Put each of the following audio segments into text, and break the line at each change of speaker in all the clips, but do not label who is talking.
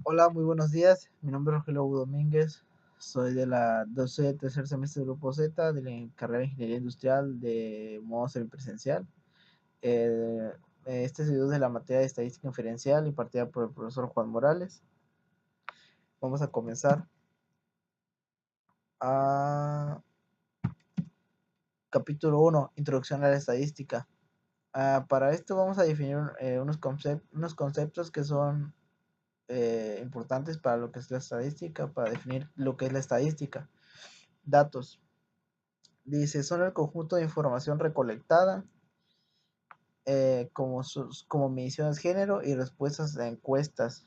Hola, muy buenos días. Mi nombre es Rogelio Domínguez. Soy de la 12 de tercer semestre del Grupo Z de la carrera de Ingeniería Industrial de modo semipresencial. Eh, este es el de la materia de Estadística Inferencial impartida por el profesor Juan Morales. Vamos a comenzar. Ah, Capítulo 1, Introducción a la Estadística. Para esto vamos a definir unos conceptos que son importantes para lo que es la estadística, para definir lo que es la estadística. Datos. Dice, son el conjunto de información recolectada como mediciones género y respuestas a encuestas.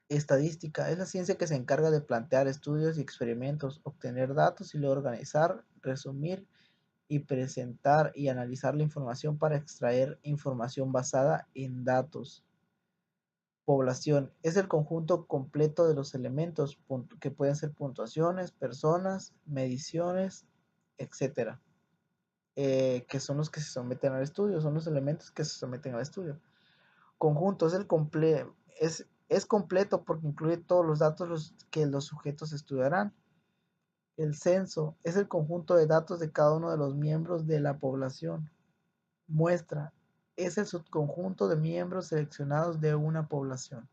Estadística es la ciencia que se encarga de plantear estudios y experimentos, obtener datos y luego organizar, resumir y presentar y analizar la información para extraer información basada en datos. Población es el conjunto completo de los elementos que pueden ser puntuaciones, personas, mediciones, etcétera. Que son los que se someten al estudio, son los elementos que se someten al estudio. Conjunto es completo porque incluye todos los datos que los sujetos estudiarán. El censo es el conjunto de datos de cada uno de los miembros de la población. Muestra es el subconjunto de miembros seleccionados de una población,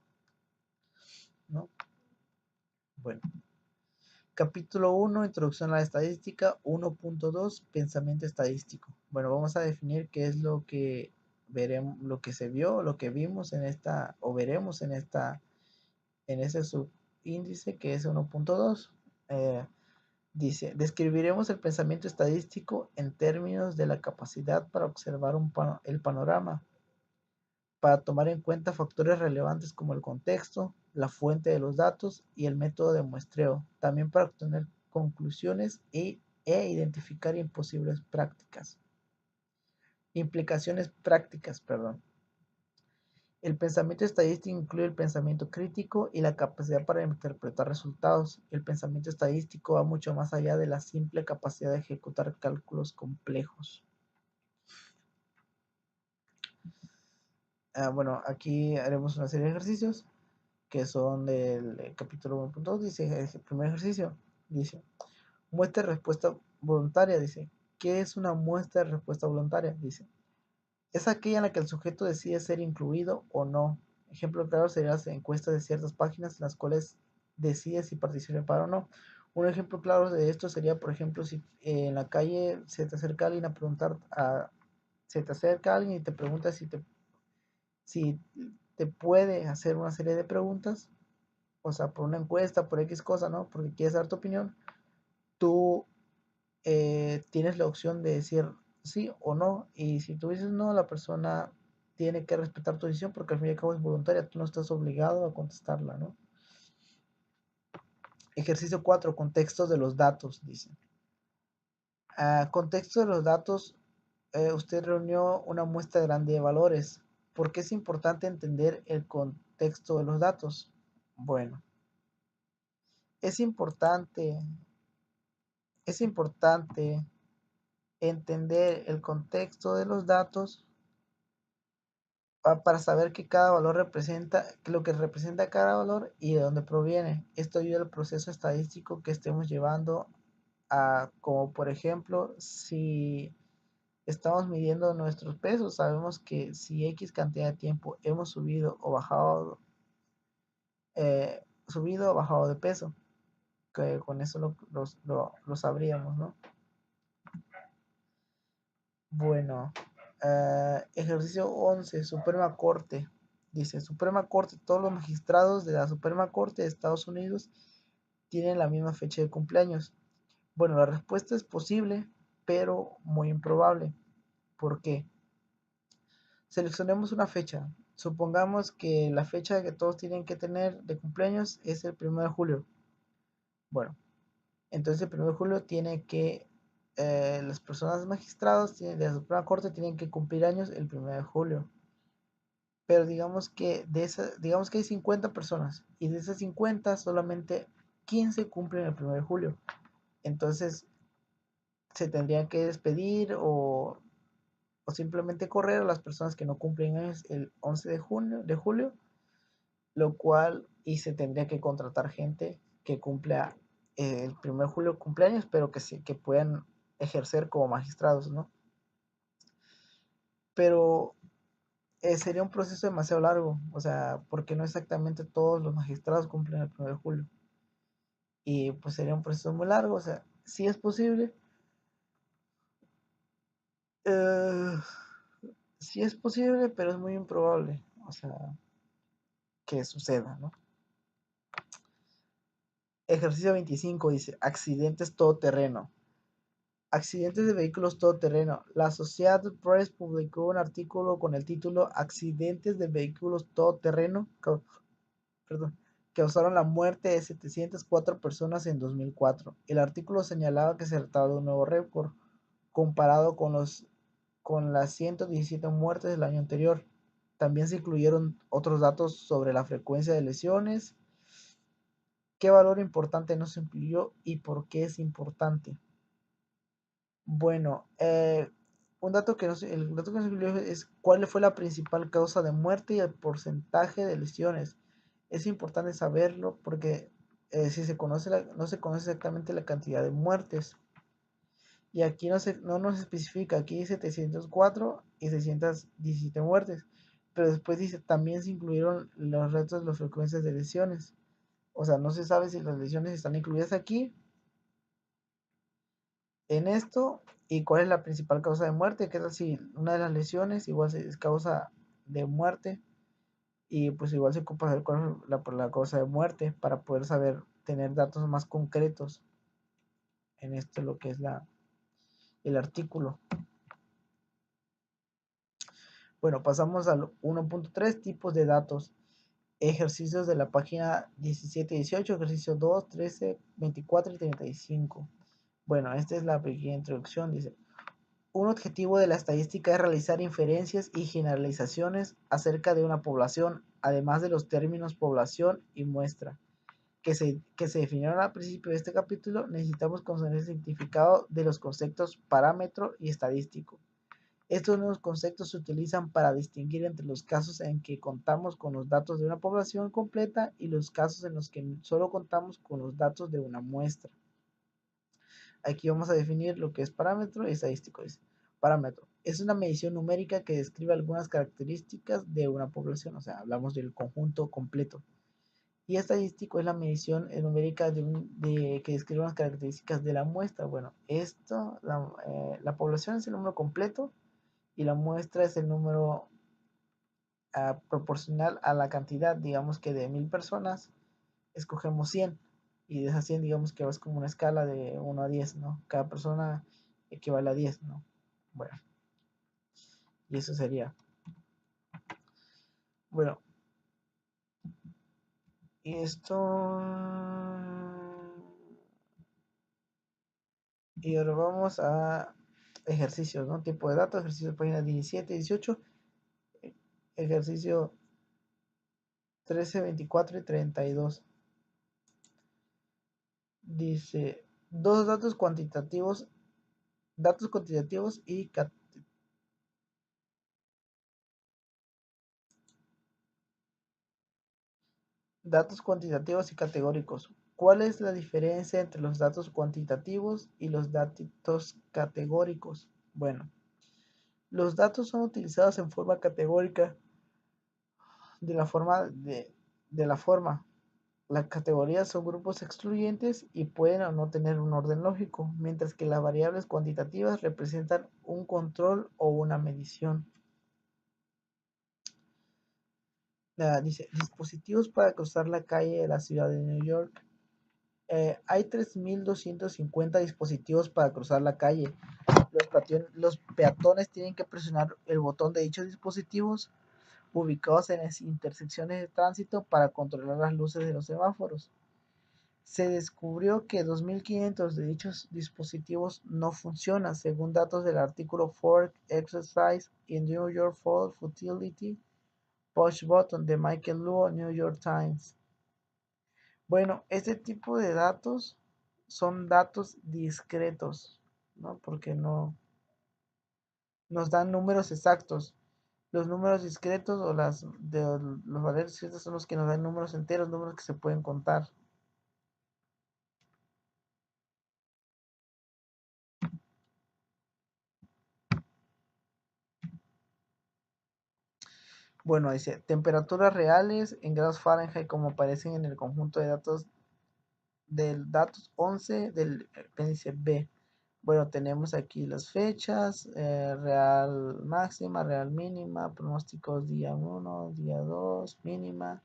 ¿no? Bueno, capítulo 1, Introducción a la Estadística. 1.2, Pensamiento estadístico. Bueno, vamos a definir qué es lo que veremos, lo que se vio, lo que vimos en esta, o veremos en ese subíndice que es 1.2. Dice, describiremos el pensamiento estadístico en términos de la capacidad para observar el panorama, para tomar en cuenta factores relevantes como el contexto, la fuente de los datos y el método de muestreo, también para obtener conclusiones e identificar imposibles prácticas. Implicaciones prácticas, perdón. El pensamiento estadístico incluye el pensamiento crítico y la capacidad para interpretar resultados. El pensamiento estadístico va mucho más allá de la simple capacidad de ejecutar cálculos complejos. Bueno, aquí haremos una serie de ejercicios que son del capítulo 1.2. Dice, el primer ejercicio, dice, muestra de respuesta voluntaria. Dice, ¿qué es una muestra de respuesta voluntaria? Dice, es aquella en la que el sujeto decide ser incluido o no. Ejemplo claro sería las encuestas de ciertas páginas en las cuales decide si participar o no. Un ejemplo claro de esto sería, por ejemplo, si en la calle se te acerca alguien a preguntar, se te acerca alguien y te pregunta si te puede hacer una serie de preguntas, o sea, por una encuesta, por X cosa, ¿no? Porque quieres dar tu opinión, tú tienes la opción de decir sí o no, y si tú dices no, la persona tiene que respetar tu decisión porque al fin y al cabo es voluntaria, tú no estás obligado a contestarla, ¿no? Ejercicio 4, contexto de los datos, dice. Contexto de los datos, usted reunió una muestra grande de valores. ¿Por qué es importante entender el contexto de los datos? Bueno, es importante, es importante entender el contexto de los datos para saber que cada valor representa, lo que representa cada valor y de dónde proviene. Esto ayuda al proceso estadístico que estemos llevando como por ejemplo, si estamos midiendo nuestros pesos, sabemos que si X cantidad de tiempo hemos subido o bajado de peso, que con eso lo sabríamos, ¿no? Bueno, ejercicio 11, Suprema Corte. Dice, Suprema Corte, todos los magistrados de la Suprema Corte de Estados Unidos tienen la misma fecha de cumpleaños. Bueno, la respuesta es posible, pero muy improbable. ¿Por qué? Seleccionemos una fecha. Supongamos que la fecha que todos tienen que tener de cumpleaños es el 1 de julio. Bueno, entonces el 1 de julio las personas magistrados de la Suprema Corte tienen que cumplir años el 1 de julio. Pero digamos que hay 50 personas y de esas 50 solamente 15 cumplen el 1 de julio. Entonces se tendrían que despedir o simplemente correr a las personas que no cumplen años el 11 de julio lo cual y se tendría que contratar gente que cumpla el 1 de julio cumpleaños, pero que puedan ejercer como magistrados, ¿no? Pero sería un proceso demasiado largo, o sea, porque no exactamente todos los magistrados cumplen el 1 de julio. Y pues sería un proceso muy largo, o sea, sí es posible, eh, sí es posible, pero es muy improbable, o sea, que suceda, ¿no? Ejercicio 25 dice, accidentes todoterreno. Accidentes de vehículos todoterreno. La Associated Press publicó un artículo con el título Accidentes de vehículos todoterreno, perdón, causaron la muerte de 704 personas en 2004. El artículo señalaba que se trataba de un nuevo récord comparado con las 117 muertes del año anterior. También se incluyeron otros datos sobre la frecuencia de lesiones, qué valor importante no se incluyó y por qué es importante. Bueno, el dato que no se incluyó es cuál fue la principal causa de muerte y el porcentaje de lesiones. Es importante saberlo porque si se conoce no se conoce exactamente la cantidad de muertes. Y aquí no nos especifica, aquí dice 704 y 617 muertes. Pero después dice, también se incluyeron los retos de las frecuencias de lesiones. O sea, no se sabe si las lesiones están incluidas aquí, en esto, y cuál es la principal causa de muerte, que es así, una de las lesiones igual es causa de muerte, y pues igual se ocupa saber cuál es la causa de muerte para poder saber, tener datos más concretos en esto, lo que es el artículo. Bueno, pasamos al 1.3, tipos de datos. Ejercicios de la página 17 y 18, ejercicio 2, 13, 24 y 35. Bueno, esta es la pequeña introducción. Dice, un objetivo de la estadística es realizar inferencias y generalizaciones acerca de una población, además de los términos población y muestra, que se definieron al principio de este capítulo. Necesitamos conocer el significado de los conceptos parámetro y estadístico. Estos nuevos conceptos se utilizan para distinguir entre los casos en que contamos con los datos de una población completa y los casos en los que solo contamos con los datos de una muestra. Aquí vamos a definir lo que es parámetro y estadístico. Parámetro es una medición numérica que describe algunas características de una población, o sea, hablamos del conjunto completo. Y estadístico es la medición numérica que describe unas características de la muestra. Bueno, la población es el número completo y la muestra es el número proporcional a la cantidad. Digamos que de 1000 personas escogemos 100 y de esas 100 digamos que vas como una escala de 1 a 10, ¿no? Cada persona equivale a 10, ¿no? Bueno, y eso sería. Bueno, y esto... Y ahora vamos a ejercicios, ¿no? Tipo de datos, ejercicio página 17, 18, ejercicio 13, 24 y 32. Dice, dos datos cuantitativos y datos cuantitativos y categóricos. ¿Cuál es la diferencia entre los datos cuantitativos y los datos categóricos? Bueno, los datos son utilizados en forma categórica de la forma de la forma. Las categorías son grupos excluyentes y pueden o no tener un orden lógico, mientras que las variables cuantitativas representan un control o una medición. Dice, dispositivos para cruzar la calle de la ciudad de New York. Hay 3.250 dispositivos para cruzar la calle. Los peatones tienen que presionar el botón de dichos dispositivos ubicados en las intersecciones de tránsito para controlar las luces de los semáforos. Se descubrió que 2.500 de dichos dispositivos no funcionan, según datos del artículo Fork Exercise in New York Fall Futility Push Button de Michael Luo, New York Times. Bueno, este tipo de datos son datos discretos, ¿no? Porque no nos dan números exactos. Los números discretos o los valores discretos son los que nos dan números enteros, números que se pueden contar. Bueno, dice temperaturas reales en grados Fahrenheit como aparecen en el conjunto de datos del datos 11 del apéndice B. Bueno, tenemos aquí las fechas, real máxima, real mínima, pronósticos día 1, día 2, mínima,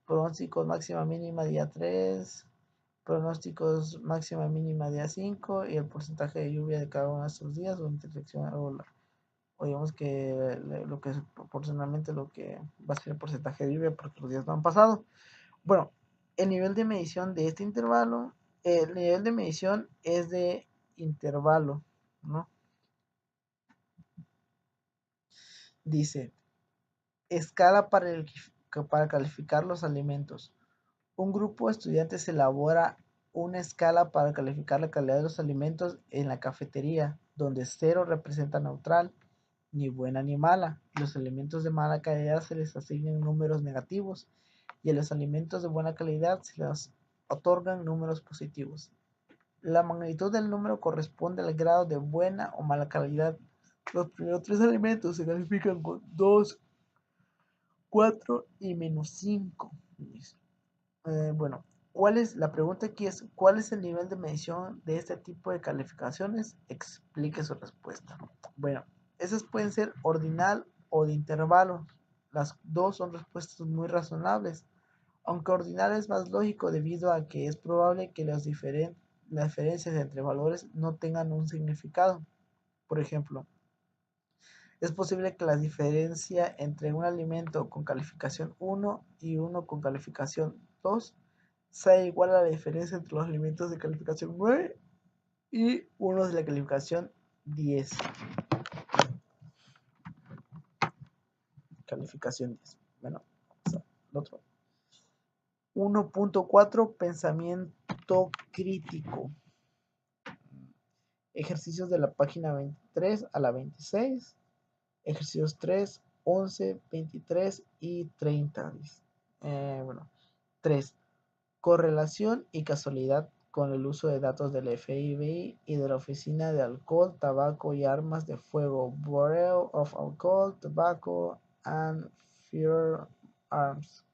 pronósticos máxima mínima día 3, pronósticos máxima mínima día 5 y el porcentaje de lluvia de cada uno de estos días o intersección o digamos que lo que es proporcionalmente lo que va a ser el porcentaje de lluvia porque los días no han pasado. Bueno, el nivel de medición de este intervalo, el nivel de medición es de intervalo, ¿no? Dice, escala para calificar los alimentos. Un grupo de estudiantes elabora una escala para calificar la calidad de los alimentos en la cafetería, donde 0 representa neutral, ni buena ni mala. Los alimentos de mala calidad se les asignan números negativos y a los alimentos de buena calidad se les otorgan números positivos. La magnitud del número corresponde al grado de buena o mala calidad. Los primeros tres alimentos se califican con 2, 4 y -5. Bueno, la pregunta aquí es, ¿cuál es el nivel de medición de este tipo de calificaciones? Explique su respuesta. Bueno, esas pueden ser ordinal o de intervalo. Las dos son respuestas muy razonables, aunque ordinal es más lógico debido a que es probable que las diferencias entre valores no tengan un significado. Por ejemplo, es posible que la diferencia entre un alimento con calificación 1 y uno con calificación 2 sea igual a la diferencia entre los alimentos de calificación 9 y uno de la calificación 10. Calificación 10. Bueno, vamos al otro. 1.4 Pensamiento crítico. Ejercicios de la página 23 a la 26. Ejercicios 3, 11, 23 y 30. Bueno, 3. Correlación y casualidad con el uso de datos del FBI y de la Oficina de Alcohol, Tabaco y Armas de Fuego, Bureau of Alcohol, Tobacco and Firearms.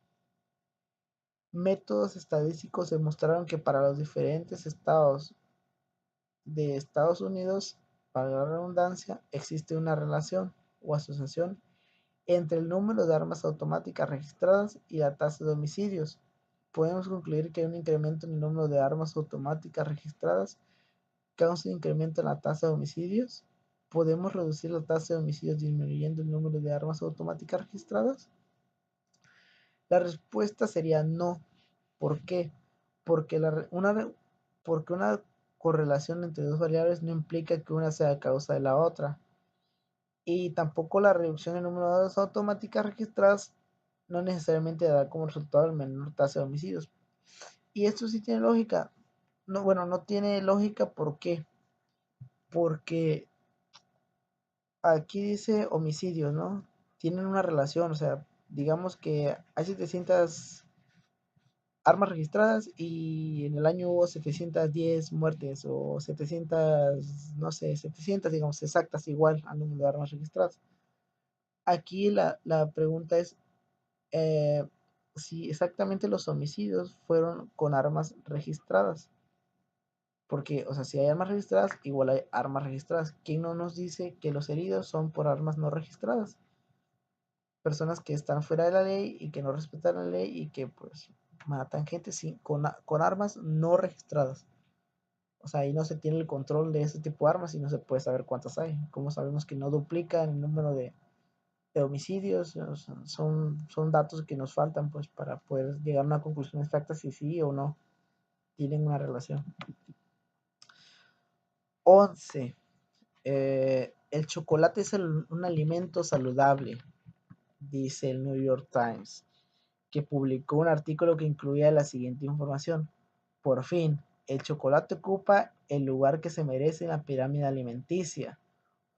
Métodos estadísticos demostraron que para los diferentes estados de Estados Unidos, para la redundancia, existe una relación o asociación entre el número de armas automáticas registradas y la tasa de homicidios. Podemos concluir que un incremento en el número de armas automáticas registradas causa un incremento en la tasa de homicidios. ¿Podemos reducir la tasa de homicidios disminuyendo el número de armas automáticas registradas? La respuesta sería no. ¿Por qué? Porque una correlación entre dos variables no implica que una sea causa de la otra. Y tampoco la reducción en el número de armas automáticas registradas no necesariamente dará como resultado el menor tasa de homicidios. Y esto sí tiene lógica. No, bueno, no tiene lógica, ¿por qué? Porque aquí dice homicidios, ¿no? Tienen una relación, o sea, digamos que hay 700 armas registradas y en el año hubo 710 muertes o 700, no sé, 700, digamos, exactas igual al número de armas registradas. Aquí la pregunta es si exactamente los homicidios fueron con armas registradas. Porque, o sea, si hay armas registradas, igual hay armas registradas. ¿Quién no nos dice que los heridos son por armas no registradas? Personas que están fuera de la ley y que no respetan la ley y que pues matan gente con armas no registradas. O sea, ahí no se tiene el control de ese tipo de armas y no se puede saber cuántas hay. Como sabemos que no duplican el número de homicidios, o sea, son datos que nos faltan pues para poder llegar a una conclusión exacta si sí o no tienen una relación. 11. El chocolate es un alimento saludable, dice el New York Times, que publicó un artículo que incluía la siguiente información. Por fin, el chocolate ocupa el lugar que se merece en la pirámide alimenticia,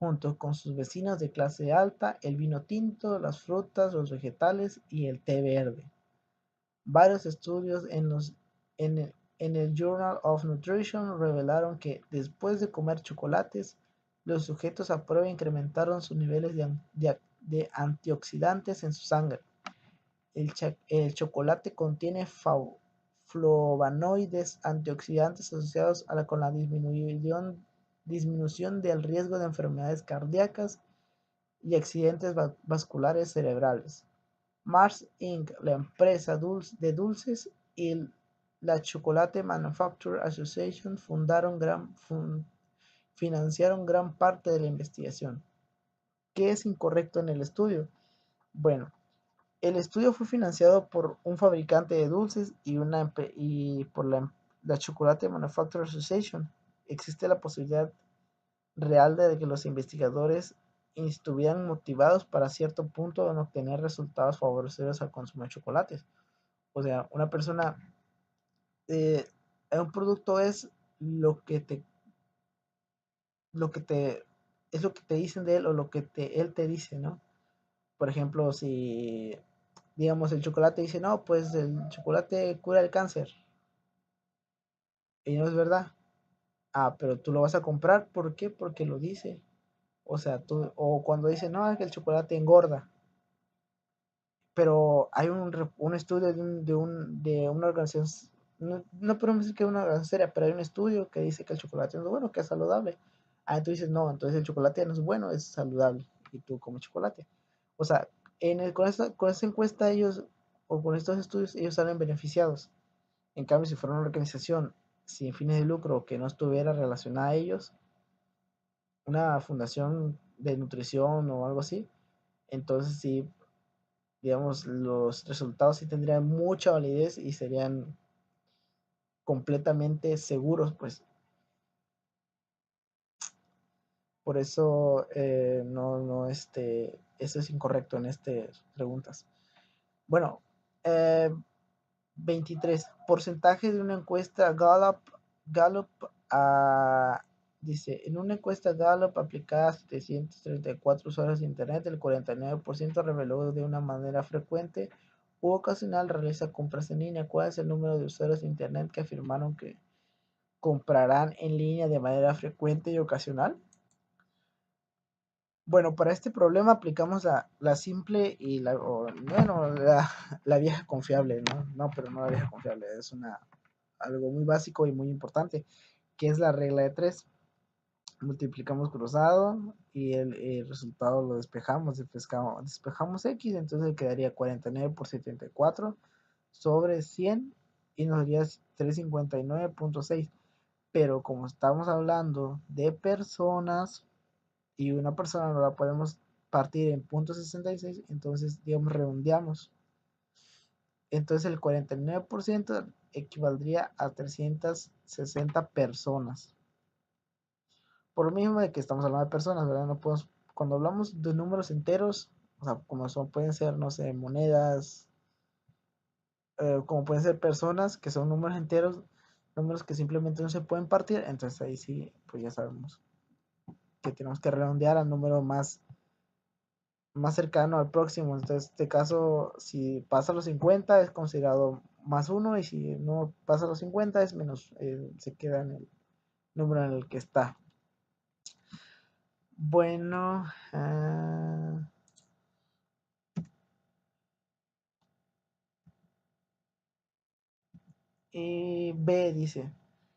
junto con sus vecinos de clase alta, el vino tinto, las frutas, los vegetales y el té verde. Varios estudios en el Journal of Nutrition revelaron que después de comer chocolates, los sujetos a prueba incrementaron sus niveles de antioxidantes en su sangre. El chocolate contiene flavonoides antioxidantes asociados con la disminución del riesgo de enfermedades cardíacas y accidentes vasculares cerebrales. Mars Inc., la empresa de dulces, y la Chocolate Manufacturing Association financiaron gran parte de la investigación. ¿Qué es incorrecto en el estudio? Bueno, el estudio fue financiado por un fabricante de dulces y por la Chocolate Manufacturing Association. Existe la posibilidad real de que los investigadores estuvieran motivados para cierto punto en obtener resultados favorables al consumo de chocolates. O sea, una persona, eh, un producto es lo que te, es lo que te dicen de él o él te dice, ¿no? Por ejemplo, si, digamos, el chocolate dice, no, pues el chocolate cura el cáncer, y no es verdad. Ah, pero tú lo vas a comprar, ¿por qué? Porque lo dice. O sea, o cuando dice, no, es que el chocolate engorda. Pero hay un estudio de una organización, no podemos decir que es una organización seria, pero hay un estudio que dice que el chocolate no es bueno, que es saludable. Ah, tú dices, no, entonces el chocolate no es bueno, es saludable, y tú comes chocolate. O sea, con esta encuesta ellos, o con estos estudios, ellos salen beneficiados. En cambio, si fuera una organización sin fines de lucro que no estuviera relacionada a ellos, una fundación de nutrición o algo así, entonces sí, digamos, los resultados sí tendrían mucha validez y serían completamente seguros, pues. Por eso eso es incorrecto en estas preguntas. Bueno, eh, 23. Porcentaje de una encuesta Gallup dice, en una encuesta Gallup aplicada a 734 usuarios de Internet, el 49% reveló de una manera frecuente u ocasional realiza compras en línea. ¿Cuál es el número de usuarios de Internet que afirmaron que comprarán en línea de manera frecuente y ocasional? Bueno, para este problema aplicamos la simple y la vieja confiable, ¿no? No, pero no la vieja confiable, es algo muy básico y muy importante, que es la regla de 3. Multiplicamos cruzado y el resultado lo despejamos X, entonces quedaría 49 por 74 sobre 100 y nos daría 359.6. Pero como estamos hablando de personas y una persona no la podemos partir en .66, entonces digamos redondeamos. Entonces el 49% equivaldría a 360 personas. Por lo mismo de que estamos hablando de personas, ¿verdad? No podemos, cuando hablamos de números enteros, o sea, como pueden ser, no sé, monedas, como pueden ser personas, que son números enteros, números que simplemente no se pueden partir, entonces ahí sí, pues ya sabemos que tenemos que redondear al número más cercano al próximo. Entonces, en este caso, si pasa los 50 es considerado más uno, y si no pasa los 50 es menos, se queda en el número en el que está. Bueno, y B dice,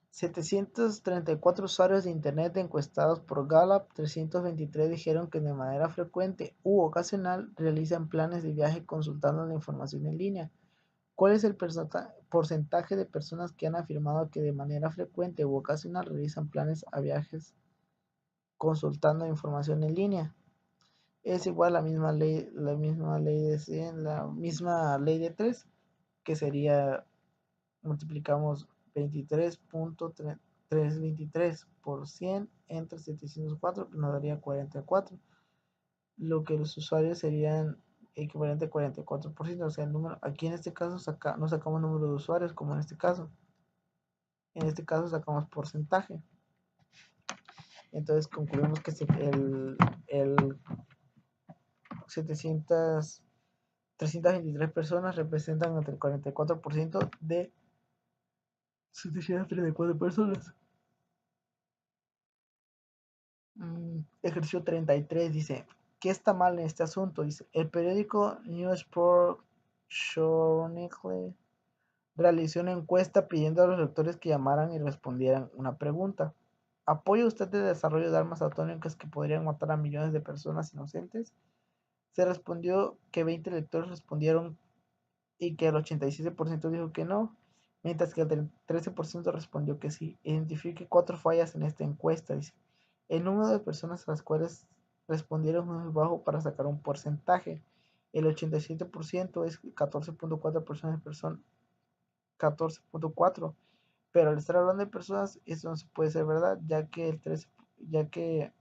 734 usuarios de Internet encuestados por Gallup, 323 dijeron que de manera frecuente u ocasional realizan planes de viaje consultando la información en línea. ¿Cuál es el porcentaje de personas que han afirmado que de manera frecuente u ocasional realizan planes a viajes consultando información en línea? Es igual la misma ley de 3, que sería, multiplicamos 23.323 por 100 entre 704, que nos daría 44, lo que los usuarios serían equivalente a 44%. O sea, el número, aquí en este caso no sacamos número de usuarios como en este caso sacamos porcentaje. Entonces concluimos que el 323 personas representan entre el 44% de 734 personas. Ejercicio 33 dice, ¿qué está mal en este asunto? Dice, el periódico Newsport Chronicle realizó una encuesta pidiendo a los lectores que llamaran y respondieran una pregunta. ¿Apoya usted el desarrollo de armas atómicas que podrían matar a millones de personas inocentes? Se respondió que 20 lectores respondieron y que el 87% dijo que no, mientras que el 13% respondió que sí. Identifique 4 fallas en esta encuesta. Dice, el número de personas a las cuales respondieron es muy bajo para sacar un porcentaje. El 87% es 14.4 personas, 14.4, pero al estar hablando de personas, eso no se puede ser verdad, ya que el 13 que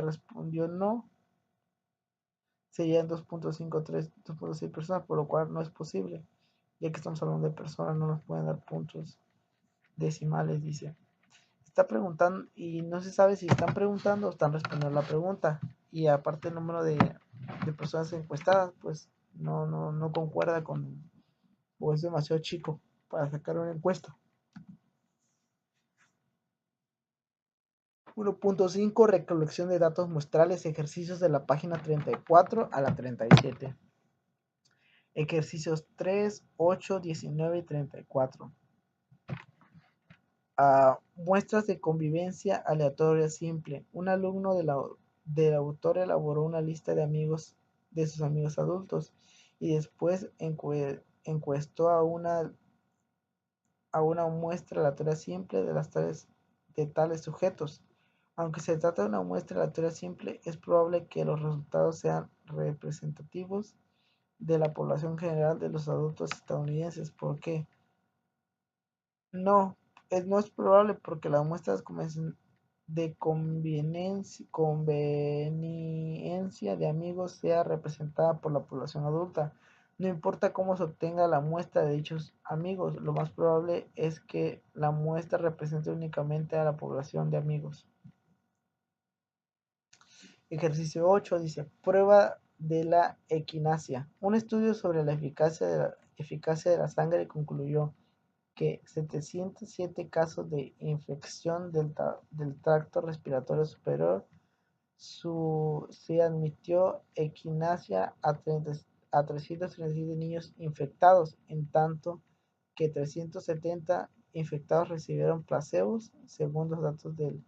respondió no serían 2.53, 2.6 personas, por lo cual no es posible, ya que estamos hablando de personas, no nos pueden dar puntos decimales, dice. Está preguntando y no se sabe si están preguntando o están respondiendo la pregunta. Y aparte el número de personas encuestadas, pues no concuerda con, o es demasiado chico para sacar una encuesta. 1.5 Recolección de datos muestrales, ejercicios de la página 34 a la 37. Ejercicios 3, 8, 19 y 34. Muestras de convivencia aleatoria simple. Un alumno del autor elaboró una lista de amigos de sus amigos adultos y después encuestó a una muestra aleatoria simple de tales sujetos. Aunque se trata de una muestra aleatoria simple, es probable que los resultados sean representativos de la población general de los adultos estadounidenses. ¿Por qué? No, no es probable porque las muestras de conveniencia de amigos sea representada por la población adulta. No importa cómo se obtenga la muestra de dichos amigos, lo más probable es que la muestra represente únicamente a la población de amigos. Ejercicio 8 dice, prueba de la equinacia. Un estudio sobre la eficacia de la sangre concluyó que 707 casos de infección del tracto respiratorio superior se admitió equinacia a 337 niños infectados, en tanto que 370 infectados recibieron placebos, según los datos del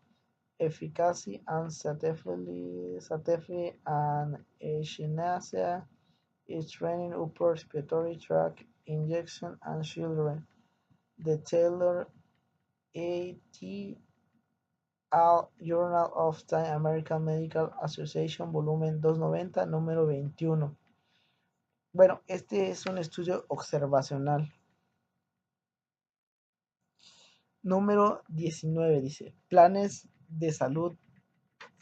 Efficacy and Safety and Echinacea is Training Upper Respiratory Tract Injection and Children. The Taylor et al. Journal of the American Medical Association, volumen 290, número 21. Bueno, este es un estudio observacional. Número 19 dice, planes de salud.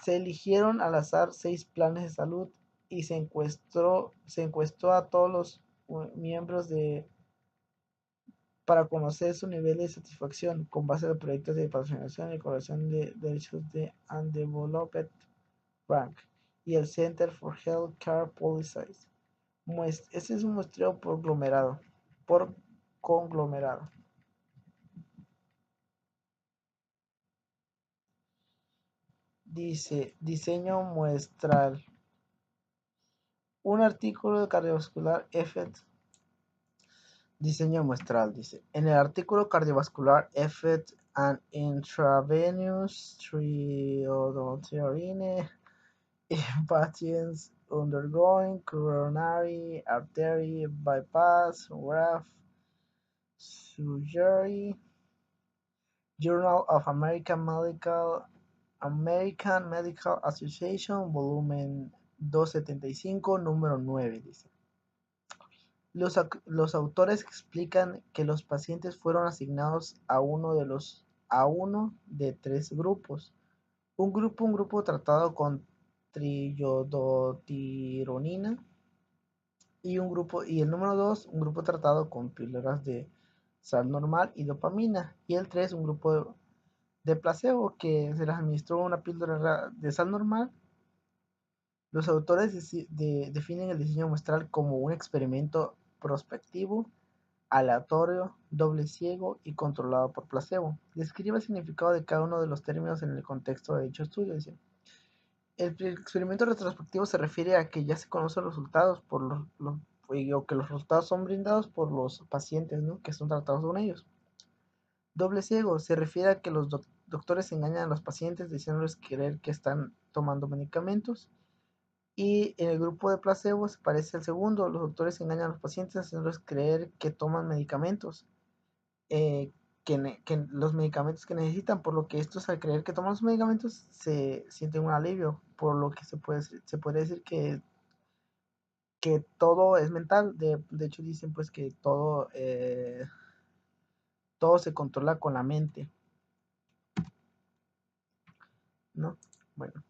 Se eligieron al azar 6 planes de salud y se encuestó a todos los miembros para conocer su nivel de satisfacción con base a proyectos de patrocinación y colaboración de derechos de Undeveloped Bank y el Center for Health Care Policies. Este es un muestreo por conglomerado. Dice, diseño muestral. Un artículo de cardiovascular effect. Diseño muestral, dice. En el artículo cardiovascular effect and intravenous triodotirine in patients undergoing coronary artery bypass graft surgery, Journal of American Medical Association, volumen 275, número 9, dice. Los autores explican que los pacientes fueron asignados a uno de 3 grupos. Un grupo tratado con triiodotironina y el número 2, un grupo tratado con píldoras de sal normal y dopamina, y el 3, un grupo de placebo que se les administró una píldora de sal normal. Los autores definen el diseño muestral como un experimento prospectivo, aleatorio, doble ciego y controlado por placebo. Describe el significado de cada uno de los términos en el contexto de dicho estudio. Dice, el experimento retrospectivo se refiere a que ya se conocen los resultados o que los resultados son brindados por los pacientes, ¿no?, que son tratados con ellos. Doble ciego se refiere a que los doctores engañan a los pacientes diciéndoles creer que están tomando medicamentos. Y en el grupo de placebo se parece al segundo. Los doctores engañan a los pacientes haciéndoles creer que toman medicamentos, eh, que los medicamentos que necesitan, por lo que estos al creer que toman los medicamentos se sienten un alivio, por lo que se puede decir que todo es mental. De hecho dicen pues que todo se controla con la mente, ¿no? Bueno.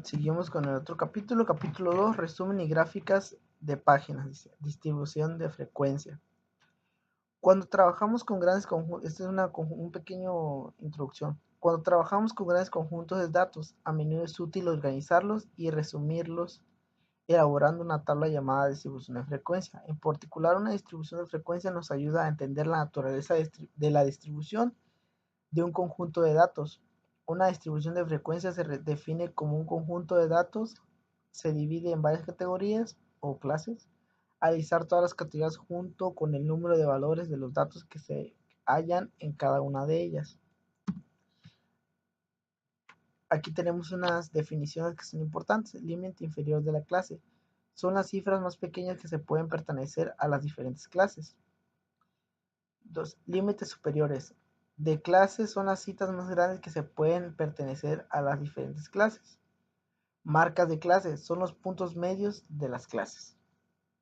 Seguimos con el otro capítulo. Capítulo 2, resumen y gráficas de páginas. Dice, distribución de frecuencia. Cuando trabajamos con grandes conjuntos, esta es un pequeño introducción. Cuando trabajamos con grandes conjuntos de datos, a menudo es útil organizarlos y resumirlos elaborando una tabla llamada distribución de frecuencia. En particular, una distribución de frecuencia nos ayuda a entender la naturaleza de la distribución de un conjunto de datos. Una distribución de frecuencia se define como un conjunto de datos, se divide en varias categorías o clases, al listar todas las categorías junto con el número de valores de los datos que se hallan en cada una de ellas. Aquí tenemos unas definiciones que son importantes. El límite inferior de la clase son las cifras más pequeñas que se pueden pertenecer a las diferentes clases. 2. Límites superiores de clases son las citas más grandes que se pueden pertenecer a las diferentes clases. Marcas de clase son los puntos medios de las clases.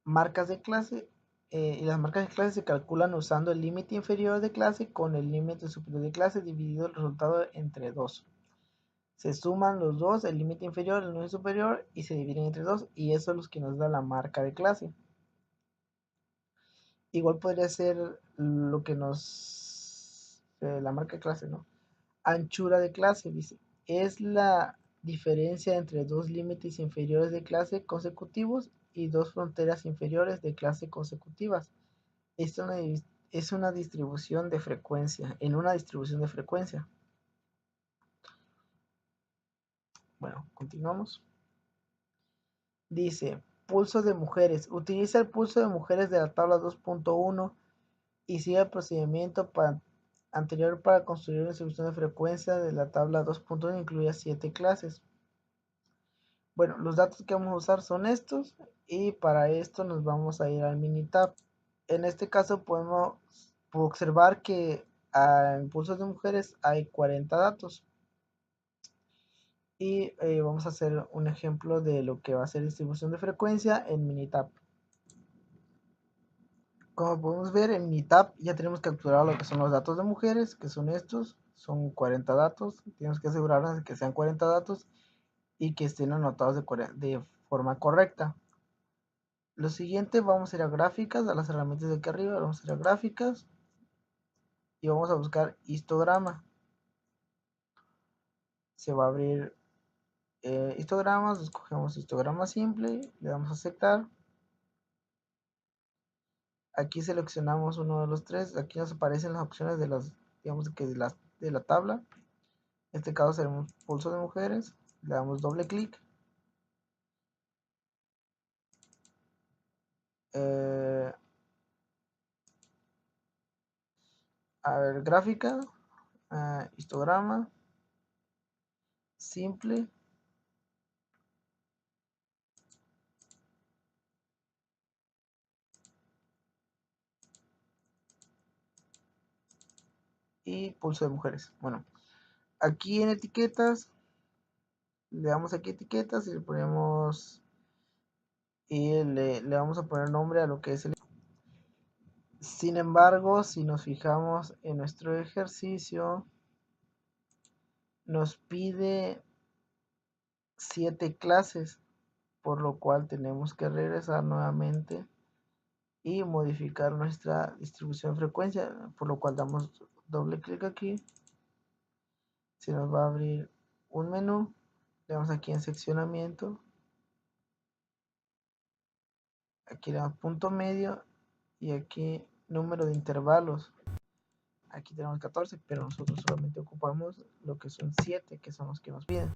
Marcas de clase y las marcas de clase se calculan usando el límite inferior de clase con el límite superior de clase dividido el resultado entre 2. Se suman los dos, el límite inferior y el límite superior, y se dividen entre 2, y eso es lo que nos da la marca de clase. Igual podría ser lo que la marca de clase, ¿no? Anchura de clase, dice, es la diferencia entre dos límites inferiores de clase consecutivos y dos fronteras inferiores de clase consecutivas. Es una distribución de frecuencia, en una distribución de frecuencia. Bueno, continuamos. Dice, pulso de mujeres. Utiliza el pulso de mujeres de la tabla 2.1 y sigue el procedimiento anterior para construir una distribución de frecuencia de la tabla 2.1, incluye 7 clases. Bueno, los datos que vamos a usar son estos, y para esto nos vamos a ir al Minitab. En este caso podemos observar que en pulsos de mujeres hay 40 datos. Y vamos a hacer un ejemplo de lo que va a ser distribución de frecuencia en Minitab. Como podemos ver en Minitab ya tenemos capturado lo que son los datos de mujeres, que son estos, son 40 datos. Tenemos que asegurarnos de que sean 40 datos y que estén anotados de forma correcta. Lo siguiente, vamos a ir a gráficas, a las herramientas de aquí arriba, vamos a ir a gráficas y vamos a buscar histograma. Se va a abrir histogramas, escogemos histograma simple, le damos a aceptar. Aquí seleccionamos uno de los tres, aquí nos aparecen las opciones de las, digamos que de la tabla. En este caso será un pulso de mujeres, le damos doble clic. A ver, gráfica, histograma, simple. Y pulso de mujeres. Bueno, aquí en etiquetas, le damos aquí etiquetas y le ponemos, y le vamos a poner nombre a lo que es el. Sin embargo, si nos fijamos en nuestro ejercicio, nos pide 7 clases, por lo cual tenemos que regresar nuevamente y modificar nuestra distribución de frecuencia, por lo cual damos doble clic aquí. Se nos va a abrir un menú, le damos aquí en seccionamiento, aquí le damos punto medio y aquí número de intervalos. Aquí tenemos 14, pero nosotros solamente ocupamos lo que son 7, que son los que nos piden.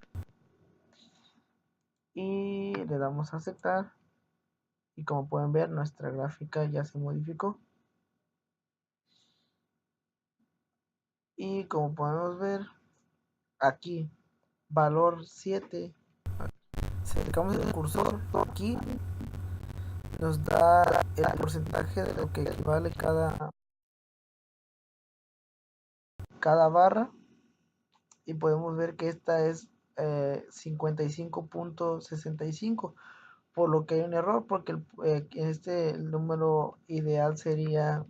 Y le damos a aceptar. Y como pueden ver, nuestra gráfica ya se modificó. Y como podemos ver, aquí, valor 7. Si acercamos el cursor aquí, nos da el porcentaje de lo que equivale cada barra. Y podemos ver que esta es 55.65, por lo que hay un error, porque el número ideal sería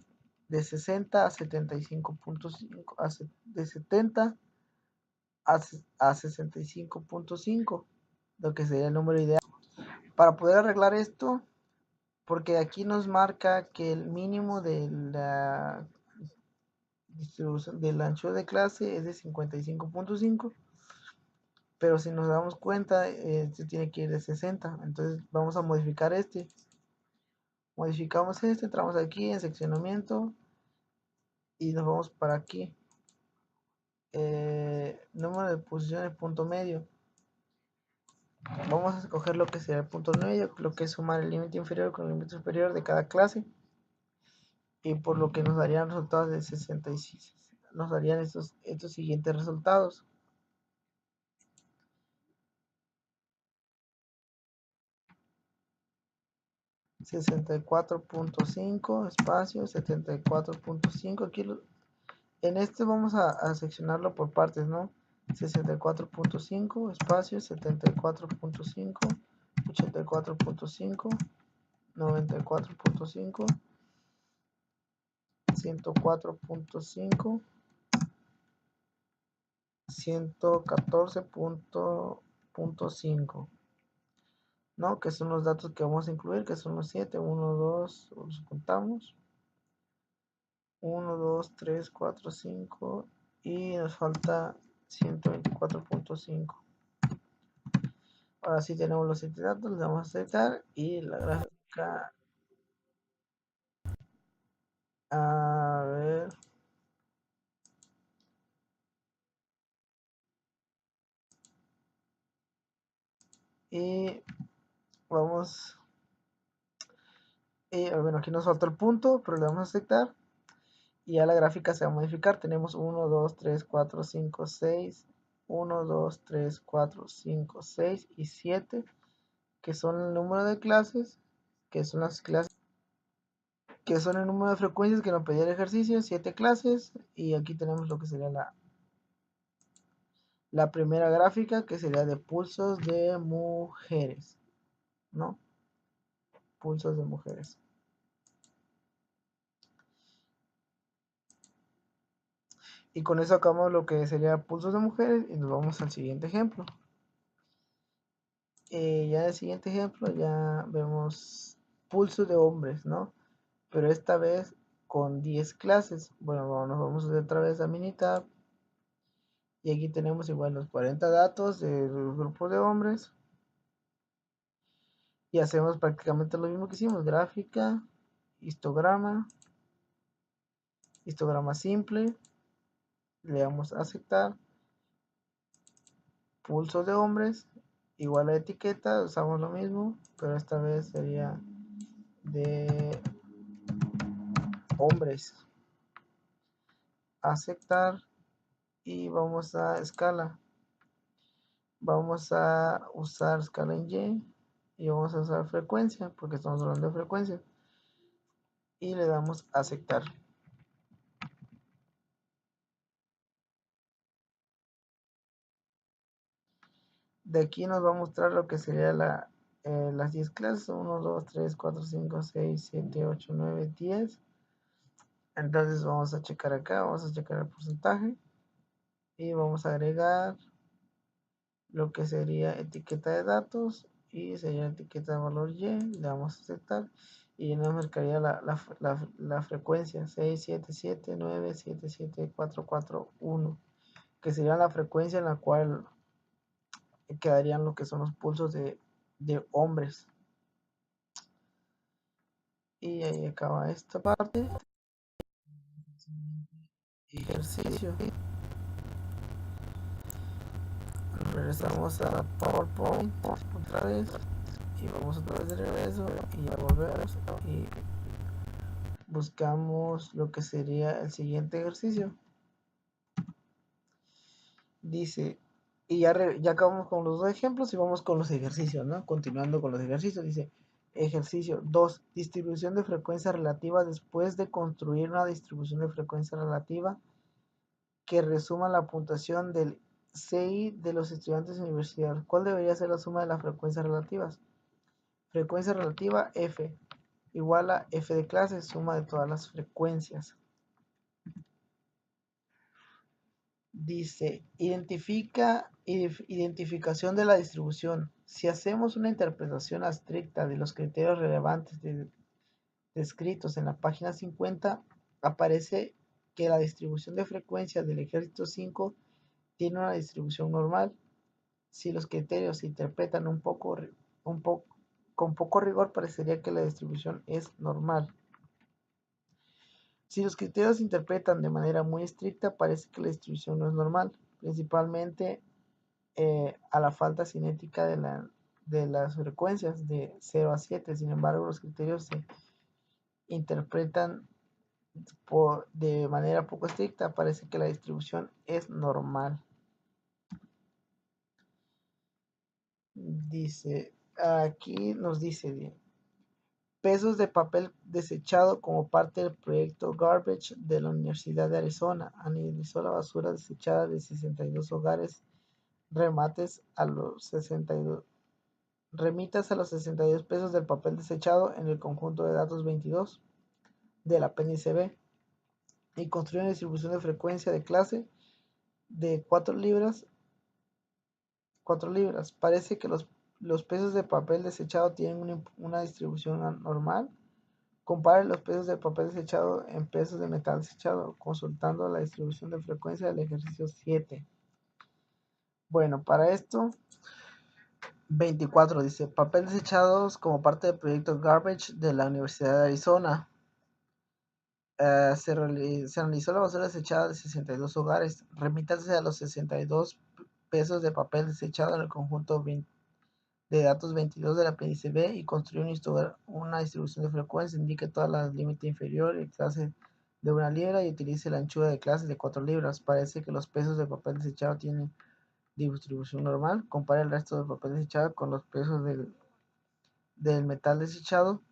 de 60 a 75.5, de 70 a 65.5, lo que sería el número ideal. Para poder arreglar esto, porque aquí nos marca que el mínimo de la distribución del ancho de clase es de 55.5, pero si nos damos cuenta, se tiene que ir de 60. Entonces vamos a modificar modificamos entramos aquí en seccionamiento y nos vamos para aquí, número de posiciones, punto medio. Vamos a escoger lo que será el punto medio, lo que es sumar el límite inferior con el límite superior de cada clase, y por lo que nos darían resultados de 66. Nos darían estos siguientes resultados. (64.5) espacio 74.5. Aquí en este vamos a seccionarlo por partes, ¿no? 64.5 espacio 74.5, 84.5, 94.5, 104.5, 114.5, ¿no? Que son los datos que vamos a incluir, que son los 7, 1, 2, los contamos, 1, 2, 3, 4, 5, y nos falta 124.5. Ahora sí tenemos los 7 datos, les vamos a aceptar y la gráfica, a ver, y vamos, y bueno, aquí nos falta el punto, pero le vamos a aceptar y ya la gráfica se va a modificar. Tenemos 1, 2, 3, 4, 5, 6, 1, 2, 3, 4, 5, 6 y 7, que son el número de clases, que son las clases, que son el número de frecuencias que nos pedía el ejercicio, 7 clases, y aquí tenemos lo que sería la primera gráfica, que sería de pulsos de mujeres, ¿no? Pulsos de mujeres. Y con eso acabamos lo que sería pulsos de mujeres y nos vamos al siguiente ejemplo. Ya en el siguiente ejemplo ya vemos pulsos de hombres, ¿no? Pero esta vez con 10 clases. Bueno, nos vamos otra vez a Minitab. Y aquí tenemos igual los 40 datos de los grupos de hombres. Y hacemos prácticamente lo mismo que hicimos. Gráfica, histograma, histograma simple. Le damos a aceptar. Pulsos de hombres, igual a etiqueta, usamos lo mismo, pero esta vez sería de hombres. Aceptar y vamos a escala. Vamos a usar escala en Y vamos a usar frecuencia, porque estamos hablando de frecuencia. Y le damos a aceptar. De aquí nos va a mostrar lo que sería las 10 clases. 1, 2, 3, 4, 5, 6, 7, 8, 9, 10. Entonces vamos a checar acá, vamos a checar el porcentaje. Y vamos a agregar lo que sería etiqueta de datos y sería etiqueta de valor Y, le damos a aceptar y nos marcaría la frecuencia 677977441, que sería la frecuencia en la cual quedarían lo que son los pulsos de hombres. Y ahí acaba esta parte. Ejercicio. Regresamos a PowerPoint otra vez y vamos otra vez de regreso y ya volvemos y buscamos lo que sería el siguiente ejercicio. Dice, y ya acabamos con los dos ejemplos y vamos con los ejercicios, ¿no? Continuando con los ejercicios, dice, ejercicio 2, distribución de frecuencia relativa después de construir una distribución de frecuencia relativa que resuma la puntuación del CI de los estudiantes de universidad. ¿Cuál debería ser la suma de las frecuencias relativas? Frecuencia relativa F igual a F de clase, suma de todas las frecuencias. Dice, identificación de la distribución. Si hacemos una interpretación estricta de los criterios relevantes descritos en la página 50, aparece que la distribución de frecuencias del ejército 5 tiene una distribución normal. Si los criterios se interpretan con poco rigor, parecería que la distribución es normal. Si los criterios se interpretan de manera muy estricta, parece que la distribución no es normal, principalmente a la falta cinética de las frecuencias de 0 a 7. Sin embargo, los criterios se interpretan de manera poco estricta, parece que la distribución es normal. Dice, aquí nos dice, pesos de papel desechado como parte del proyecto Garbage de la Universidad de Arizona. Analizó la basura desechada de 62 hogares. Remitas a los 62 pesos del papel desechado en el conjunto de datos 22 del apéndice B y construye una distribución de frecuencia de clase de 4 libras. Parece que los pesos de papel desechado tienen una distribución normal. Compare los pesos de papel desechado en pesos de metal desechado, consultando la distribución de frecuencia del ejercicio 7. Bueno, para esto, 24 dice, papel desechados como parte del proyecto Garbage de la Universidad de Arizona. Se analizó la basura desechada de 62 hogares. Remítanse a los 62 pesos de papel desechado en el conjunto de datos 22 de la PDCB y construir una distribución de frecuencia. Indique todas las límites inferior y clase de 1 libra y utilice la anchura de clase de 4 libras. Parece que los pesos de papel desechado tienen distribución normal. Compare el resto del papel desechado con los pesos del metal desechado,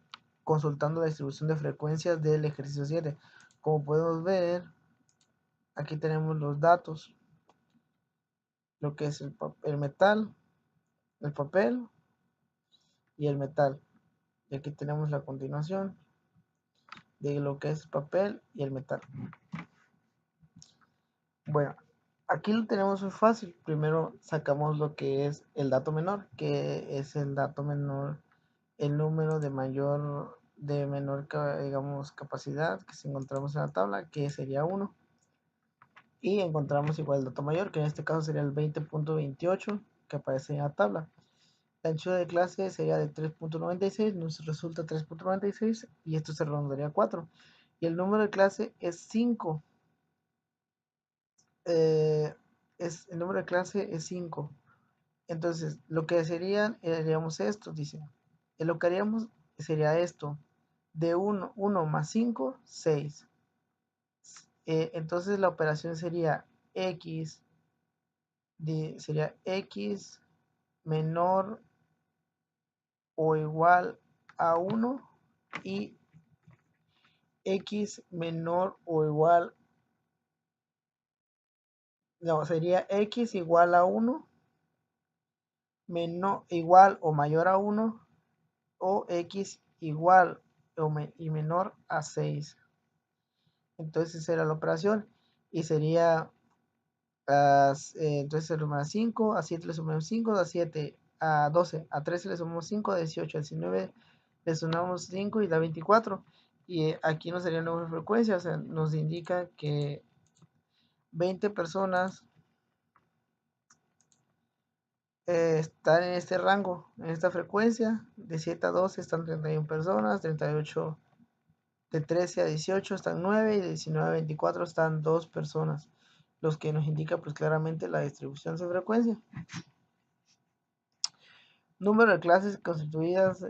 consultando la distribución de frecuencias del ejercicio 7. Como podemos ver, aquí tenemos los datos, lo que es el metal, el papel y el metal. Y aquí tenemos la continuación de lo que es el papel y el metal. Bueno, aquí lo tenemos muy fácil. Primero sacamos lo que es el dato menor, que es el dato menor, el número de menor, digamos, capacidad que encontramos en la tabla, que sería 1. Y encontramos igual el dato mayor, que en este caso sería el 20.28, que aparece en la tabla. La anchura de clase sería de 3.96, nos resulta 3.96 y esto se redondearía a 4. Y el número de clase es 5. El número de clase es 5. Entonces, lo que haríamos esto, dice. Lo que haríamos sería esto. De 1 más 5, 6. Entonces la operación sería x menor o igual a 1 y x menor o igual, no, sería x igual a 1 igual o mayor a 1 o x igual y menor a 6. Entonces será la operación y sería entonces se le suma 5, a 7 le sumamos 5, a 7 a 12, a 13 le sumamos 5, a 18, a 19 Le sumamos 5 y da 24. Y aquí nos sería el número de frecuencia, o sea, nos indica que 20 personas están en este rango, en esta frecuencia. De 7 a 12 están 31 personas, 38 de 13 a 18 están 9 y de 19 a 24 están 2 personas, los que nos indica pues claramente la distribución de frecuencia. Número de clases constituidas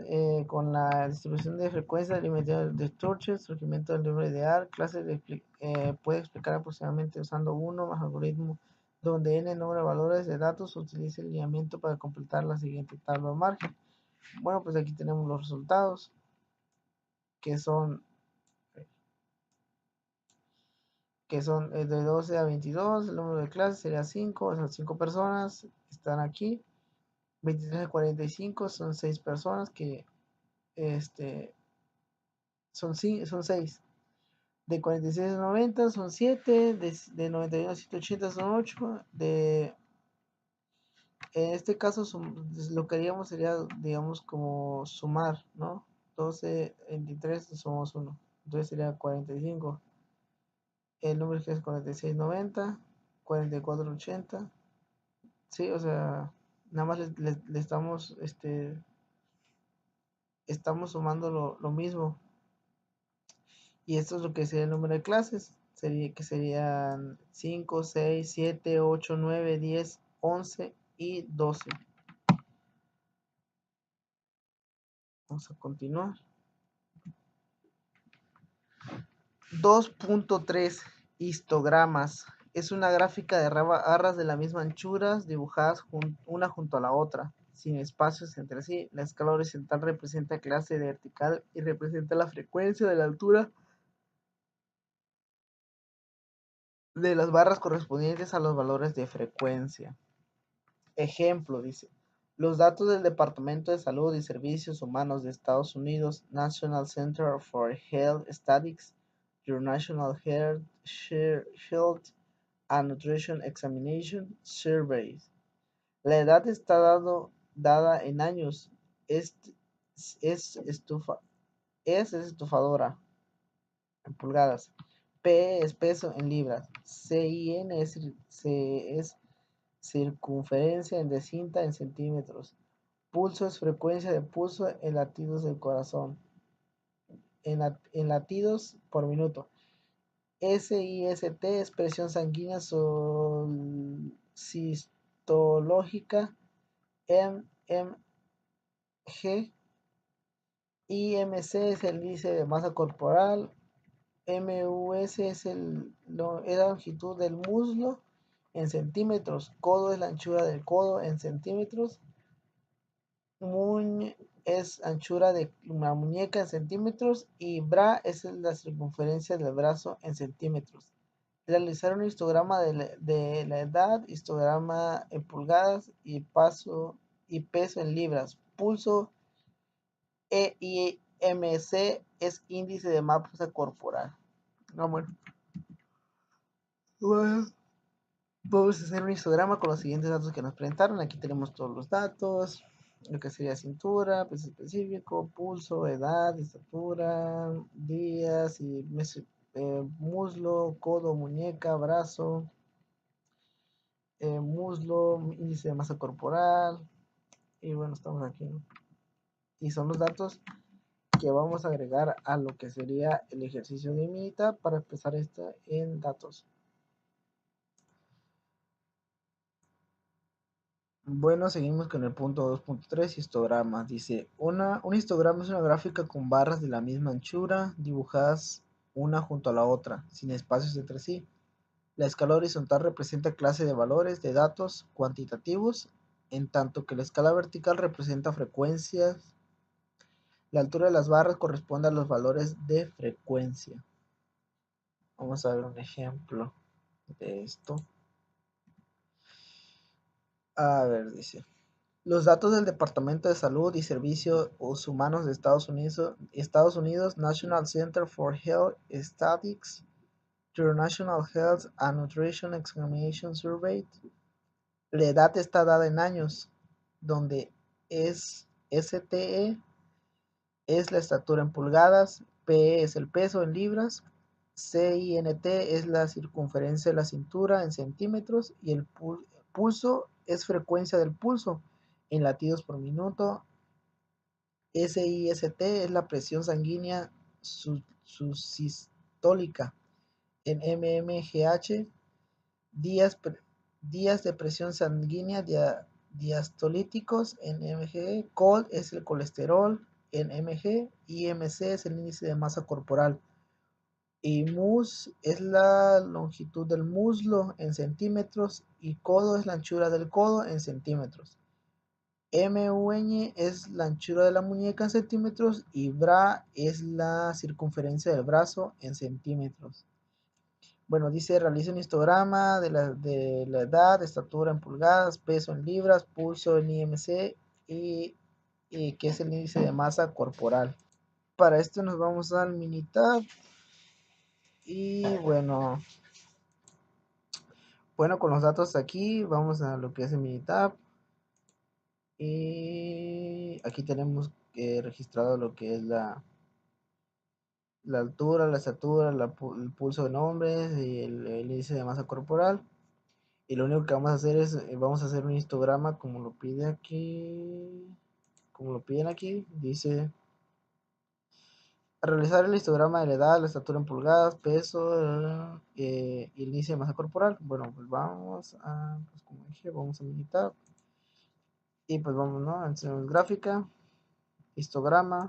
con la distribución de frecuencia, alimentación de Churches, surgimiento del número ideal, clases puede explicar aproximadamente usando uno más algoritmo donde n número de valores de datos utiliza el lineamiento para completar la siguiente tabla o margen. Bueno, pues aquí tenemos los resultados que son de 12 a 22, el número de clases sería 5, o sea, 5 personas están aquí. 23 a 45 son 6 personas que son 6. De 46 a 90 son 7, de 91 a 180 son 8, en este caso lo que haríamos sería, digamos, como sumar, ¿no? 12, 23 somos 1, entonces sería 45. El número que es 46, 90, 44, 80. Sí, o sea, nada más le estamos sumando lo mismo. Y esto es lo que sería el número de clases. Serían 5, 6, 7, 8, 9, 10, 11 y 12. Vamos a continuar. 2.3 histogramas. Es una gráfica de barras de la misma anchura dibujadas una junto a la otra, sin espacios entre sí. La escala horizontal representa clase vertical y representa la frecuencia de la altura de las barras correspondientes a los valores de frecuencia. Ejemplo, dice, los datos del Departamento de Salud y Servicios Humanos de Estados Unidos, National Center for Health Statistics, Your National Health and Nutrition Examination Surveys. La edad está dada en años. Es estufadora en pulgadas. P es peso en libras. CIN es circunferencia de cinta en centímetros. Pulso es frecuencia de pulso en latidos del corazón. En latidos por minuto. SIST es presión sanguínea sistológica. MMG. IMC es el índice de masa corporal. MUS es la longitud del muslo en centímetros. Codo es la anchura del codo en centímetros. Muñ es anchura de una muñeca en centímetros y bra es la circunferencia del brazo en centímetros. Realizar un histograma de la edad, histograma en pulgadas y peso en libras. Pulso EIMC es índice de masa corporal. No, bueno. Vamos a hacer un histograma con los siguientes datos que nos presentaron. Aquí tenemos todos los datos, lo que sería cintura, peso específico, pulso, edad, estatura, días y muslo, codo, muñeca, brazo, muslo, índice de masa corporal. Y bueno, estamos aquí, ¿no? Y son los datos que vamos a agregar a lo que sería el ejercicio de mitad para empezar esto en datos. Bueno, seguimos con el punto 2.3, histogramas. Dice, un histograma es una gráfica con barras de la misma anchura, dibujadas una junto a la otra, sin espacios entre sí. La escala horizontal representa clase de valores de datos cuantitativos, en tanto que la escala vertical representa frecuencias. La altura de las barras corresponde a los valores de frecuencia. Vamos a ver un ejemplo de esto. A ver, dice. Los datos del Departamento de Salud y Servicios Humanos de Estados Unidos, National Center for Health Statistics, Your National Health and Nutrition Examination Survey. La edad está dada en años, donde es STE es la estatura en pulgadas, PE es el peso en libras, CINT es la circunferencia de la cintura en centímetros y el pulso es frecuencia del pulso en latidos por minuto. SIST es la presión sanguínea subsistólica en mmHg, días, días de presión sanguínea diastolíticos en mg, col es el colesterol en mg, IMC es el índice de masa corporal y mus es la longitud del muslo en centímetros y codo es la anchura del codo en centímetros. MUñ es la anchura de la muñeca en centímetros y bra es la circunferencia del brazo en centímetros. Bueno, dice realiza un histograma de la edad, estatura en pulgadas, peso en libras, pulso en IMC y que es el índice de masa corporal. Para esto nos vamos al Minitab y bueno, con los datos aquí vamos a lo que es el Minitab y aquí tenemos registrado lo que es la altura, la estatura, el pulso en hombres y el índice de masa corporal. Y lo único que vamos a hacer es, vamos a hacer un histograma como lo pide aquí, como lo piden aquí. Dice, realizar el histograma de la edad, la estatura en pulgadas, peso y el índice de masa corporal. Bueno, pues vamos a, pues como dije, vamos a militar. Y pues vamos, ¿no? Enseñamos gráfica, histograma,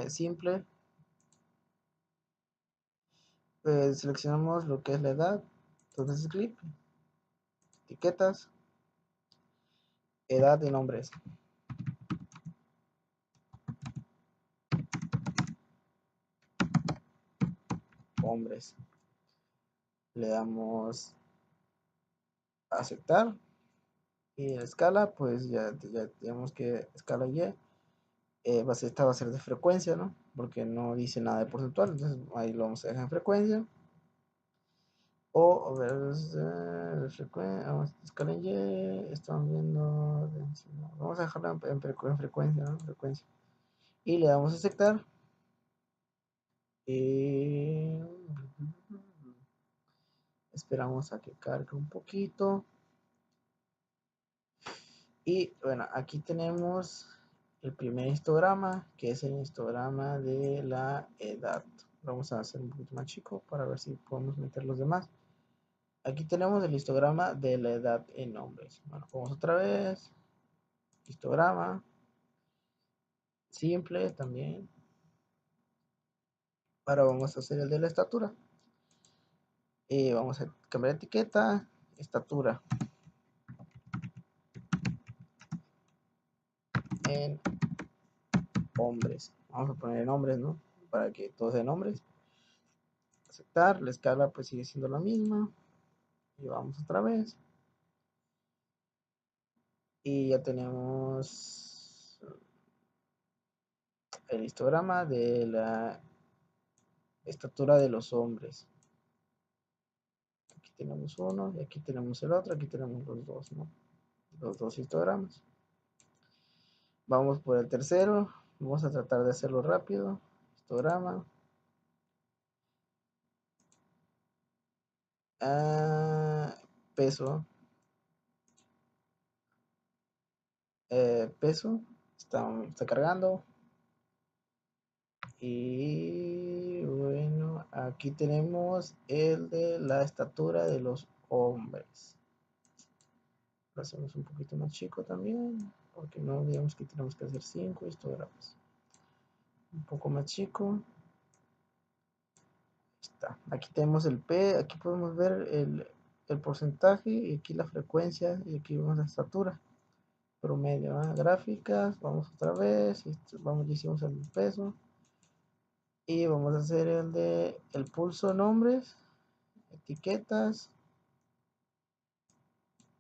simple. Seleccionamos lo que es la edad. Entonces clic, etiquetas, edad y nombres. Hombres. Le damos a aceptar. Y la escala, pues ya digamos que escala Y, esta va a ser de frecuencia, ¿no? Porque no dice nada de porcentual, entonces ahí lo vamos a dejar en frecuencia. O, a ver, vamos a escala en Y, estamos viendo, vamos a dejarlo en frecuencia, ¿no? Frecuencia. Y le damos a aceptar. Y esperamos a que cargue un poquito. Y bueno, aquí tenemos el primer histograma, que es el histograma de la edad. Vamos a hacer un poquito más chico para ver si podemos meter los demás. Aquí tenemos el histograma de la edad en hombres. Bueno, vamos otra vez. Histograma. Simple también. Ahora vamos a hacer el de la estatura. Y vamos a cambiar etiqueta. Estatura. En hombres. Vamos a poner en hombres, ¿no? Para que todos sean hombres. Aceptar. La escala pues sigue siendo la misma. Y vamos otra vez. Y ya tenemos el histograma de la estatura de los hombres. Aquí tenemos uno y aquí tenemos el otro. Aquí tenemos los dos, ¿no? Los dos histogramas. Vamos por el tercero. Vamos a tratar de hacerlo rápido. Histograma. Peso. Peso. Está cargando. Y bueno, aquí tenemos el de la estatura de los hombres. Lo hacemos un poquito más chico también, porque no digamos que tenemos que hacer 5 histogramas. Un poco más chico. Está. Aquí tenemos el P, aquí podemos ver el porcentaje y aquí la frecuencia y aquí vemos la estatura promedio. Gráficas, vamos otra vez, vamos, hicimos el peso y vamos a hacer el de el pulso, nombres, etiquetas,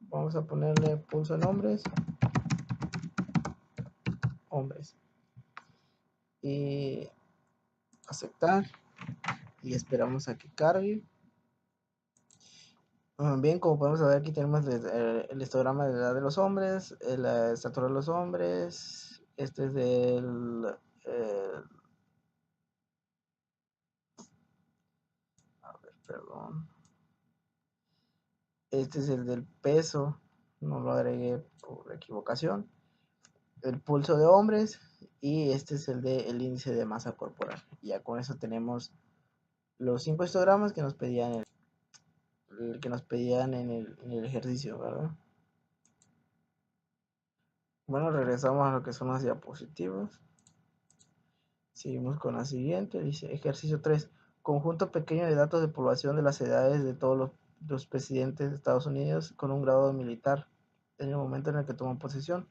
vamos a ponerle pulso, nombres, hombres y aceptar y esperamos a que cargue. Bien, como podemos ver, aquí tenemos el histograma de la edad de los hombres, la estatura de los hombres Este es del... eh, a ver, perdón. Este es el del peso, no lo agregué por equivocación. El pulso de hombres y este es el del índice de masa corporal. Ya con eso tenemos los 5 histogramas que nos pedían, en el ejercicio, ¿verdad? Bueno, regresamos a lo que son las diapositivas. Seguimos con la siguiente. Dice ejercicio 3. Conjunto pequeño de datos de población de las edades de todos los presidentes de Estados Unidos con un grado militar en el momento en el que toman posesión.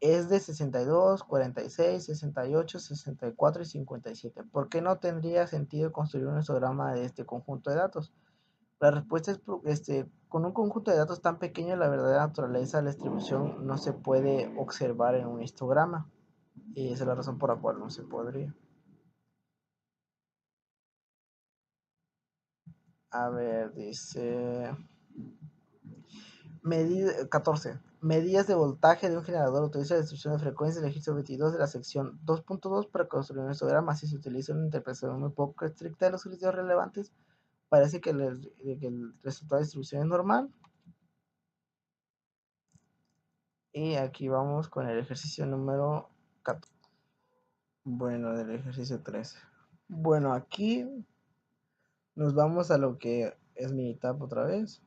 Es de 62, 46, 68, 64 y 57. ¿Por qué no tendría sentido construir un histograma de este conjunto de datos? La respuesta es, con un conjunto de datos tan pequeño, la verdadera naturaleza de la distribución no se puede observar en un histograma. Y esa es la razón por la cual no se podría. A ver, dice... 14. Medidas de voltaje de un generador. Utiliza la distribución de frecuencia del registro 22 de la sección 2.2 para construir un histograma. Si se utiliza una interpretación muy poco estricta de los criterios relevantes, parece que el resultado de distribución es normal. Y aquí vamos con el ejercicio número 14. Bueno, del ejercicio 13. Bueno, aquí nos vamos a lo que es Minitab otra vez.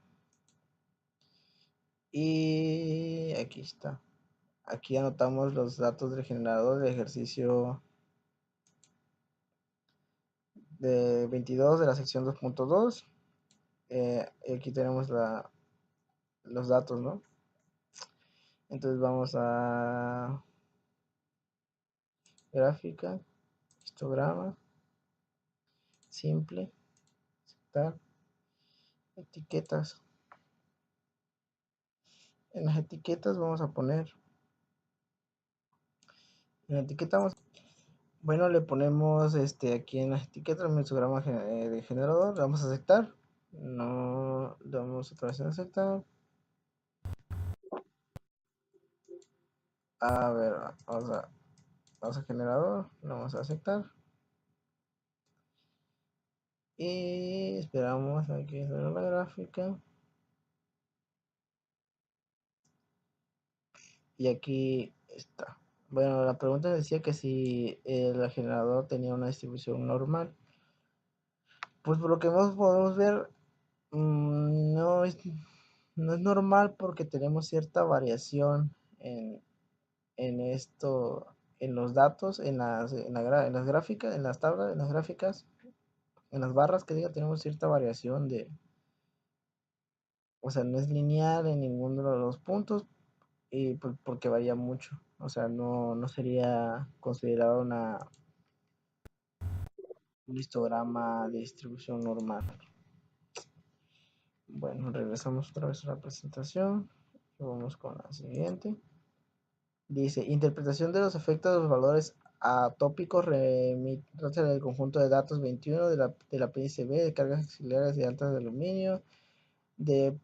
Y aquí está. Aquí anotamos los datos del generador del ejercicio de 22 de la sección 2.2. Aquí tenemos los datos, ¿no? Entonces vamos a gráfica, histograma, simple, aceptar, etiquetas. En las etiquetas vamos a poner, en la etiqueta vamos, bueno, le ponemos aquí en las etiquetas el histograma de generador, le vamos a aceptar, no, le damos otra vez a aceptar. A ver, vamos a generador, le vamos a aceptar. Y esperamos a que salga la gráfica. Y aquí está. Bueno, la pregunta decía que si el generador tenía una distribución normal. Pues por lo que podemos ver, no es normal porque tenemos cierta variación en esto, en los datos, en las gráficas, en las tablas, en las gráficas, en las barras que diga, tenemos cierta variación o sea, no es lineal en ninguno de los puntos y pues porque varía mucho. O sea, no sería considerado un histograma de distribución normal. Bueno, regresamos otra vez a la presentación y vamos con la siguiente. Dice, interpretación de los efectos de los valores atópicos remite del conjunto de datos 21 de la PCB de cargas auxiliares de altas de aluminio de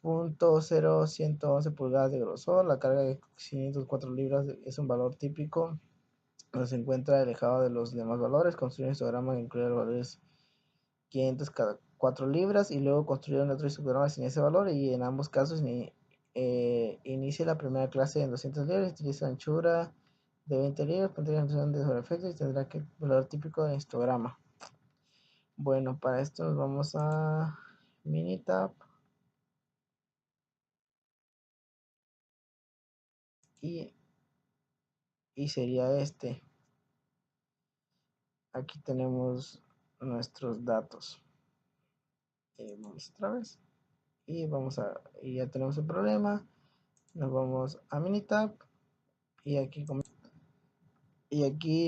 0.0111 pulgadas de grosor. La carga de 504 libras es un valor típico donde se encuentra alejado de los demás valores. Construir un histograma que incluye los valores 500 cada 4 libras y luego construyeron otro histograma sin ese valor y en ambos casos inicia la primera clase en 200 libras, utiliza anchura de 20 libras, pondría función de sobre efectos y tendrá que el valor típico de histograma. Bueno, para esto nos vamos a Minitab y, y sería este. Aquí tenemos nuestros datos. Vamos otra vez y ya tenemos el problema. Nos vamos a Minitab y aquí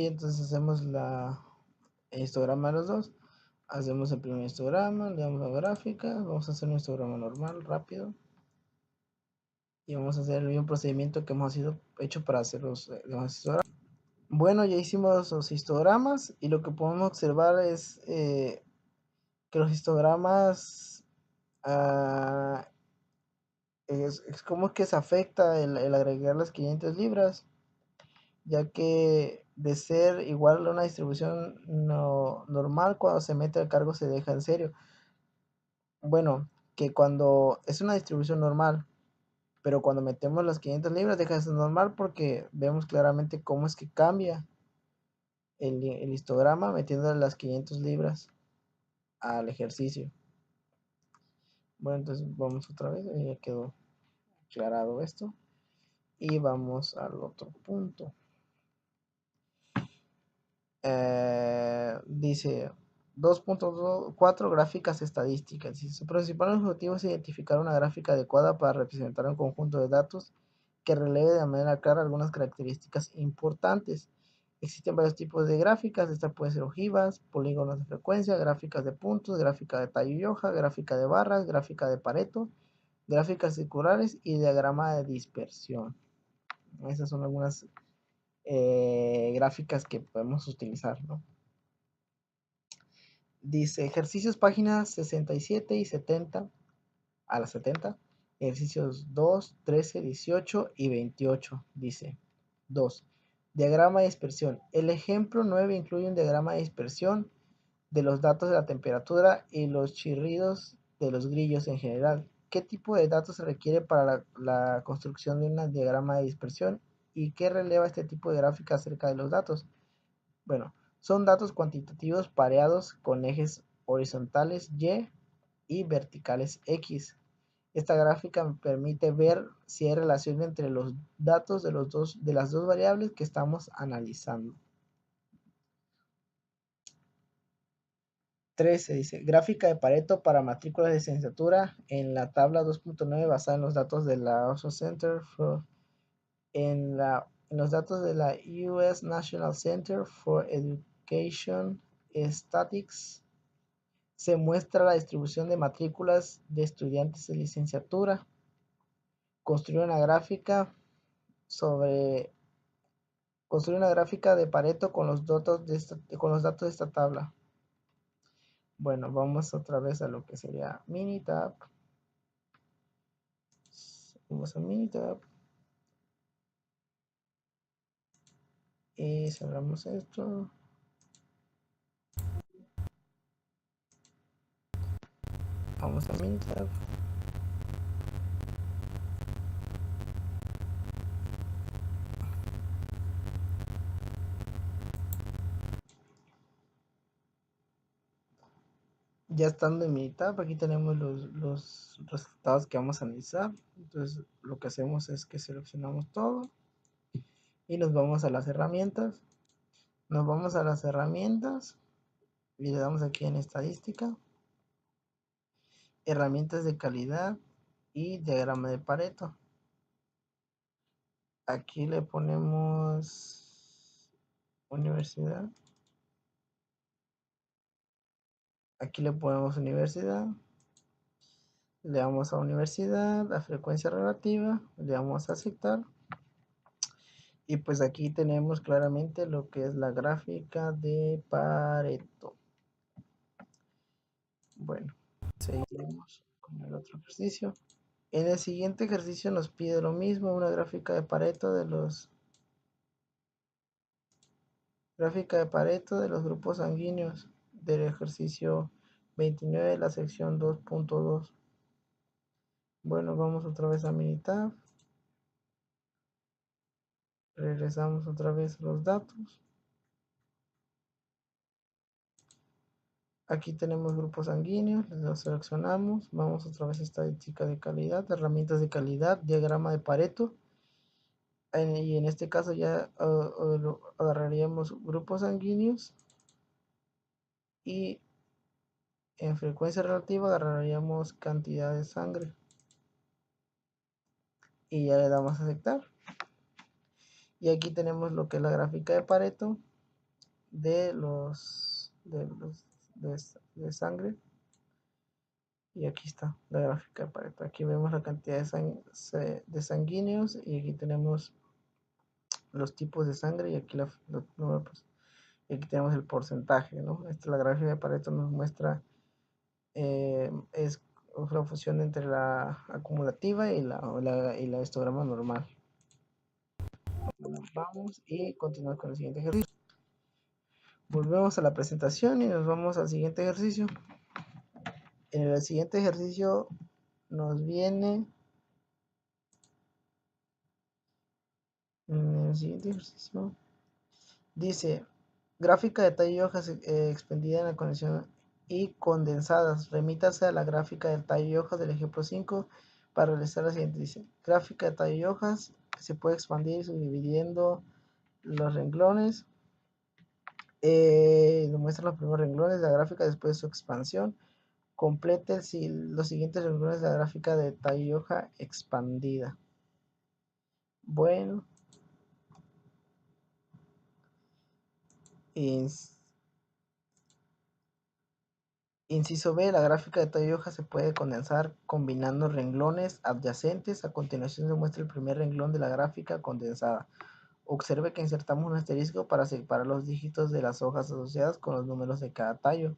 entonces hacemos el histograma de los dos. Hacemos el primer histograma, le damos la gráfica, vamos a hacer un histograma normal, rápido. Y vamos a hacer el mismo procedimiento que hemos hecho para hacer los histogramas. Bueno, ya hicimos los histogramas y lo que podemos observar es que los histogramas ah, es como que se afecta el agregar las 500 libras. ya que de ser igual a una distribución normal, cuando se mete el cargo se deja en serio. Bueno, que cuando es una distribución normal, pero cuando metemos las 500 libras deja de ser normal porque vemos claramente cómo es que cambia el histograma metiendo las 500 libras al ejercicio. Bueno, entonces vamos otra vez, ya quedó aclarado esto. Y vamos al otro punto. Dice 2.4 gráficas estadísticas. Su principal objetivo es identificar una gráfica adecuada para representar un conjunto de datos que releve de manera clara algunas características importantes. Existen varios tipos de gráficas. Esta puede ser ojivas, polígonos de frecuencia, gráficas de puntos, gráfica de Taylor-Joy, gráfica de barras, gráfica de Pareto, gráficas circulares y diagrama de dispersión. Esas son algunas gráficas que podemos utilizar, ¿no? Dice ejercicios páginas 67 y 70 a las 70. Ejercicios 2, 13, 18 y 28. Dice 2. Diagrama de dispersión. El ejemplo 9 incluye un diagrama de dispersión de los datos de la temperatura y los chirridos de los grillos en general. ¿Qué tipo de datos se requiere para la construcción de un diagrama de dispersión? ¿Y qué releva este tipo de gráfica acerca de los datos? Bueno, son datos cuantitativos pareados con ejes horizontales y verticales X. Esta gráfica me permite ver si hay relación entre los datos de las dos variables que estamos analizando. 13 dice, gráfica de Pareto para matrículas de licenciatura en la tabla 2.9 basada en los datos de la OSO Center en los datos de la US National Center for Education Statistics se muestra la distribución de matrículas de estudiantes de licenciatura. Construir una gráfica de Pareto con los datos de esta tabla. Bueno, vamos otra vez a lo que sería Minitab. Vamos a Minitab. Y cerramos esto. Vamos a Minitab. Ya estando en Minitab, aquí tenemos los resultados que vamos a analizar. Entonces, lo que hacemos es que seleccionamos todo y nos vamos a las herramientas. Nos vamos a las herramientas y le damos aquí en estadística, herramientas de calidad y diagrama de Pareto. Aquí le ponemos universidad. Aquí le ponemos universidad. Le damos a universidad, a frecuencia relativa, le damos a aceptar. Y pues aquí tenemos claramente lo que es la gráfica de Pareto. Bueno, seguimos con el otro ejercicio. En el siguiente ejercicio nos pide lo mismo, una gráfica de Pareto de los grupos sanguíneos del ejercicio 29 de la sección 2.2. Bueno, vamos otra vez a Minitab. Regresamos otra vez a los datos. Aquí tenemos grupos sanguíneos, los seleccionamos. Vamos otra vez a estadística de calidad, herramientas de calidad, diagrama de Pareto. Y en este caso ya agarraríamos grupos sanguíneos y en frecuencia relativa agarraríamos cantidad de sangre y ya le damos a aceptar. Y aquí tenemos lo que es la gráfica de Pareto de de sangre. Y aquí está la gráfica de Pareto. Aquí vemos la cantidad de sanguíneos y aquí tenemos los tipos de sangre y aquí, y aquí tenemos el porcentaje, ¿no? Esta, la gráfica de Pareto nos muestra es la fusión entre la acumulativa y la histograma normal. Vamos y continuamos con el siguiente ejercicio. Volvemos a la presentación y nos vamos al siguiente ejercicio. En el siguiente ejercicio nos viene... En el siguiente ejercicio dice, gráfica de tallo y hojas expendida en la conexión y condensadas. Remítase a la gráfica del tallo y hojas del ejemplo 5 para realizar la siguiente. Dice, gráfica de tallo y hojas se puede expandir subdividiendo los renglones. Demuestra los primeros renglones de la gráfica después de su expansión. Complete los siguientes renglones de la gráfica de tallo y hoja expandida. Bueno, inciso B, la gráfica de tallo y hoja se puede condensar combinando renglones adyacentes. A continuación se muestra el primer renglón de la gráfica condensada. Observe que insertamos un asterisco para separar los dígitos de las hojas asociadas con los números de cada tallo.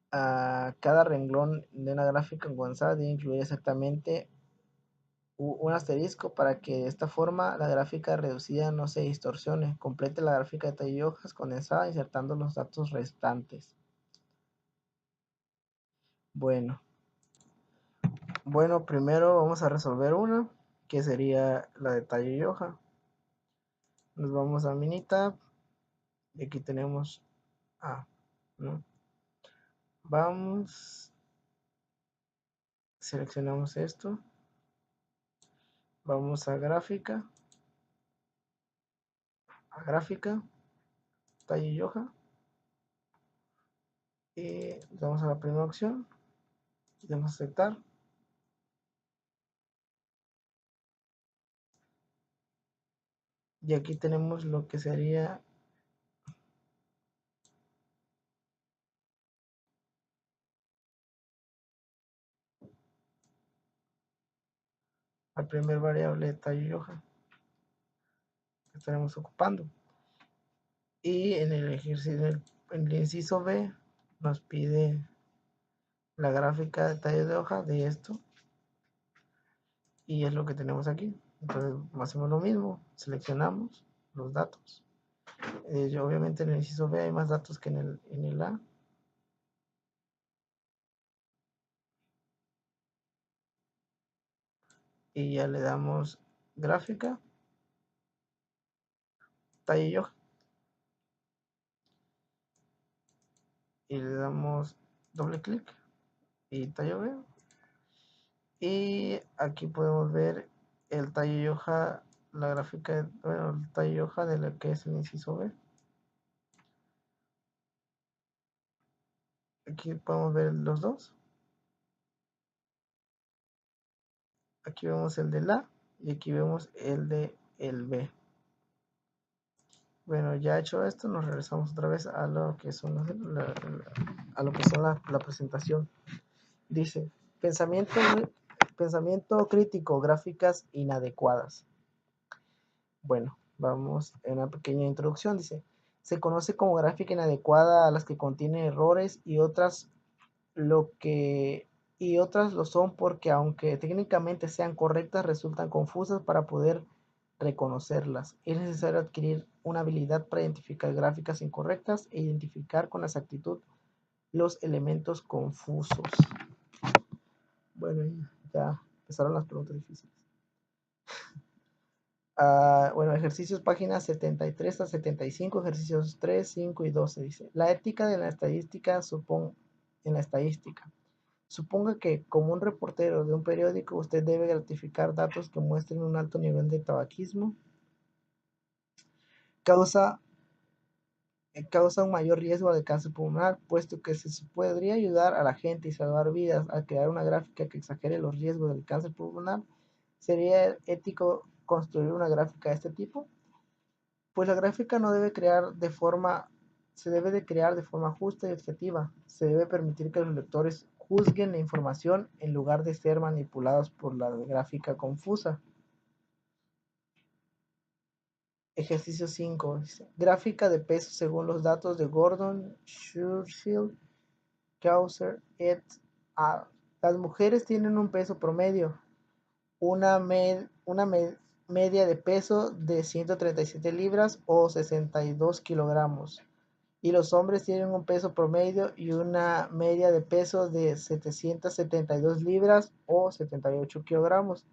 Cada renglón de una gráfica condensada debe incluir exactamente un asterisco para que de esta forma la gráfica reducida no se distorsione. Complete la gráfica de tallo y hojas condensada insertando los datos restantes. Bueno, primero vamos a resolver una, que sería la de tallo y hoja. Nos vamos a Minitab y aquí tenemos ¿no? Vamos, seleccionamos esto, vamos a gráfica, tallo y hoja, y vamos a la primera opción, y damos a aceptar. Y aquí tenemos lo que sería la primera variable de tallo y hoja que estaremos ocupando. Y en el ejercicio, en el inciso B, nos pide la gráfica de tallo de hoja de esto. Y es lo que tenemos aquí. Entonces hacemos lo mismo, seleccionamos los datos. Obviamente en el inciso B hay más datos que en el A. Y ya le damos gráfica, tallo y hoja. Y le damos doble clic y tallo B. Y aquí podemos ver el tallo y hoja, la gráfica, bueno, el tallo y hoja de lo que es el inciso B. Aquí podemos ver los dos. Aquí vemos el del A y aquí vemos el de el B. Bueno, ya hecho esto, nos regresamos otra vez a lo que son la presentación. Dice, pensamiento crítico, gráficas inadecuadas. Bueno, vamos en una pequeña introducción. Dice, se conoce como gráfica inadecuada a las que contienen errores y otras lo son porque aunque técnicamente sean correctas, resultan confusas para poder reconocerlas. Es necesario adquirir una habilidad para identificar gráficas incorrectas e identificar con exactitud los elementos confusos. Bueno, ya empezaron las preguntas difíciles. Bueno, ejercicios páginas 73 a 75, ejercicios 3, 5 y 12. Dice, la ética de la estadística Suponga que, como un reportero de un periódico, usted debe gratificar datos que muestren un alto nivel de tabaquismo. Causa un mayor riesgo de cáncer pulmonar, puesto que se podría ayudar a la gente y salvar vidas al crear una gráfica que exagere los riesgos del cáncer pulmonar. ¿Sería ético construir una gráfica de este tipo? Pues la gráfica no debe se debe de crear de forma justa y objetiva. Se debe permitir que los lectores juzguen la información en lugar de ser manipulados por la gráfica confusa. Ejercicio 5. Gráfica de peso según los datos de Gordon, Schurfield, Kauser et al. Las mujeres tienen un peso promedio, una media de peso de 137 libras o 62 kilogramos. Y los hombres tienen un peso promedio y una media de peso de 772 libras o 78 kilogramos.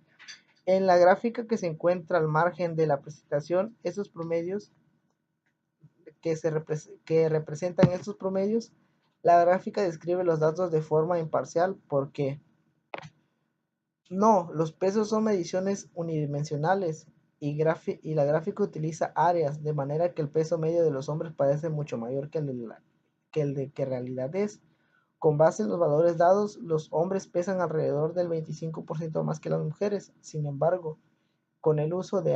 En la gráfica que se encuentra al margen de la presentación, esos promedios que representan estos promedios, la gráfica describe los datos de forma imparcial porque no, los pesos son mediciones unidimensionales y la gráfica utiliza áreas, de manera que el peso medio de los hombres parece mucho mayor que en realidad es. Con base en los valores dados, los hombres pesan alrededor del 25% más que las mujeres. Sin embargo, con el uso de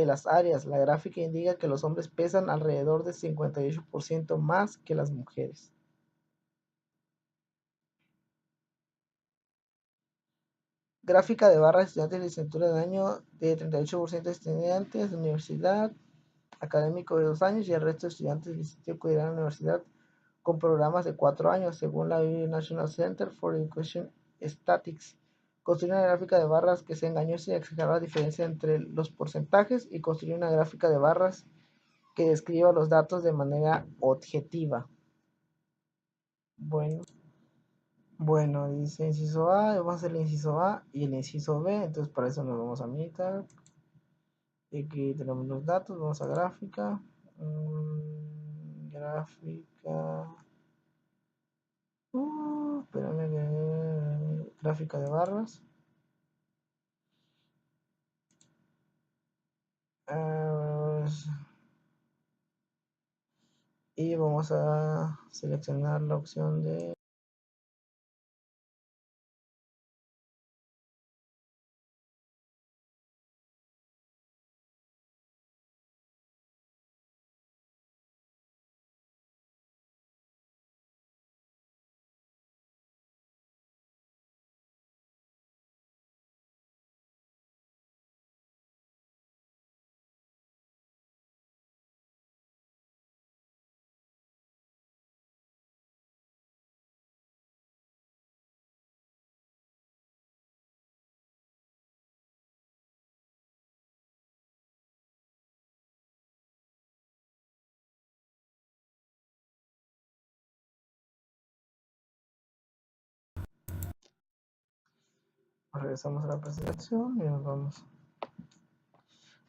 las áreas, la gráfica indica que los hombres pesan alrededor del 58% más que las mujeres. Gráfica de barra de estudiantes de licenciatura de año de 38% de estudiantes de universidad, académico de 2 años y el resto de estudiantes de licenciatura irán a la universidad con programas de 4 años, según la National Center for Education Statistics. Construir una gráfica de barras que sea engañosa y exagerar la diferencia entre los porcentajes y construir una gráfica de barras que describa los datos de manera objetiva. Bueno, dice inciso A, vamos a hacer el inciso A y el inciso B, entonces para eso nos vamos a mitad. Y aquí tenemos los datos, vamos a gráfica. Gráfica. Espérame, gráfica de barras. Y vamos a seleccionar la opción de regresamos a la presentación y nos vamos.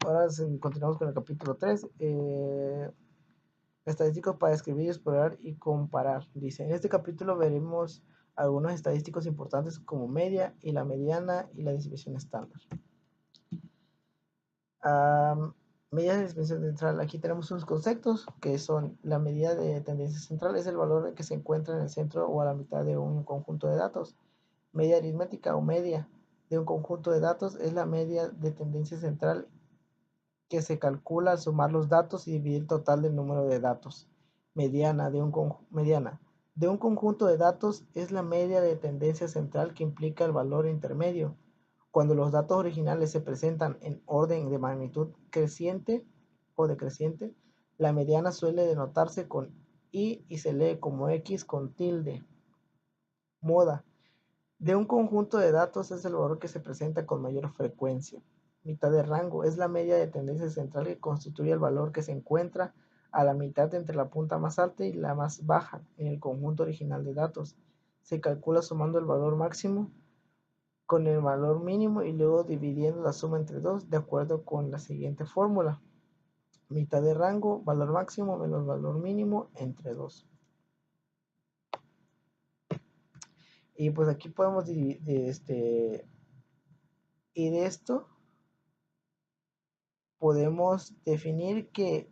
Ahora continuamos con el capítulo 3. Estadísticos para escribir, explorar y comparar. Dice, en este capítulo veremos algunos estadísticos importantes como media y la mediana y la distribución estándar. Medida de distribución central. Aquí tenemos unos conceptos que son la medida de tendencia central, es el valor que se encuentra en el centro o a la mitad de un conjunto de datos. Media aritmética o media de un conjunto de datos es la media de tendencia central que se calcula al sumar los datos y dividir el total del número de datos. Mediana de un conjunto de datos es la media de tendencia central que implica el valor intermedio. Cuando los datos originales se presentan en orden de magnitud creciente o decreciente, la mediana suele denotarse con I y se lee como X con tilde. Moda de un conjunto de datos es el valor que se presenta con mayor frecuencia. Mitad de rango es la media de tendencia central que constituye el valor que se encuentra a la mitad entre la punta más alta y la más baja en el conjunto original de datos. Se calcula sumando el valor máximo con el valor mínimo y luego dividiendo la suma entre 2 de acuerdo con la siguiente fórmula. Mitad de rango, valor máximo menos valor mínimo entre 2. Y pues aquí podemos y de esto podemos definir que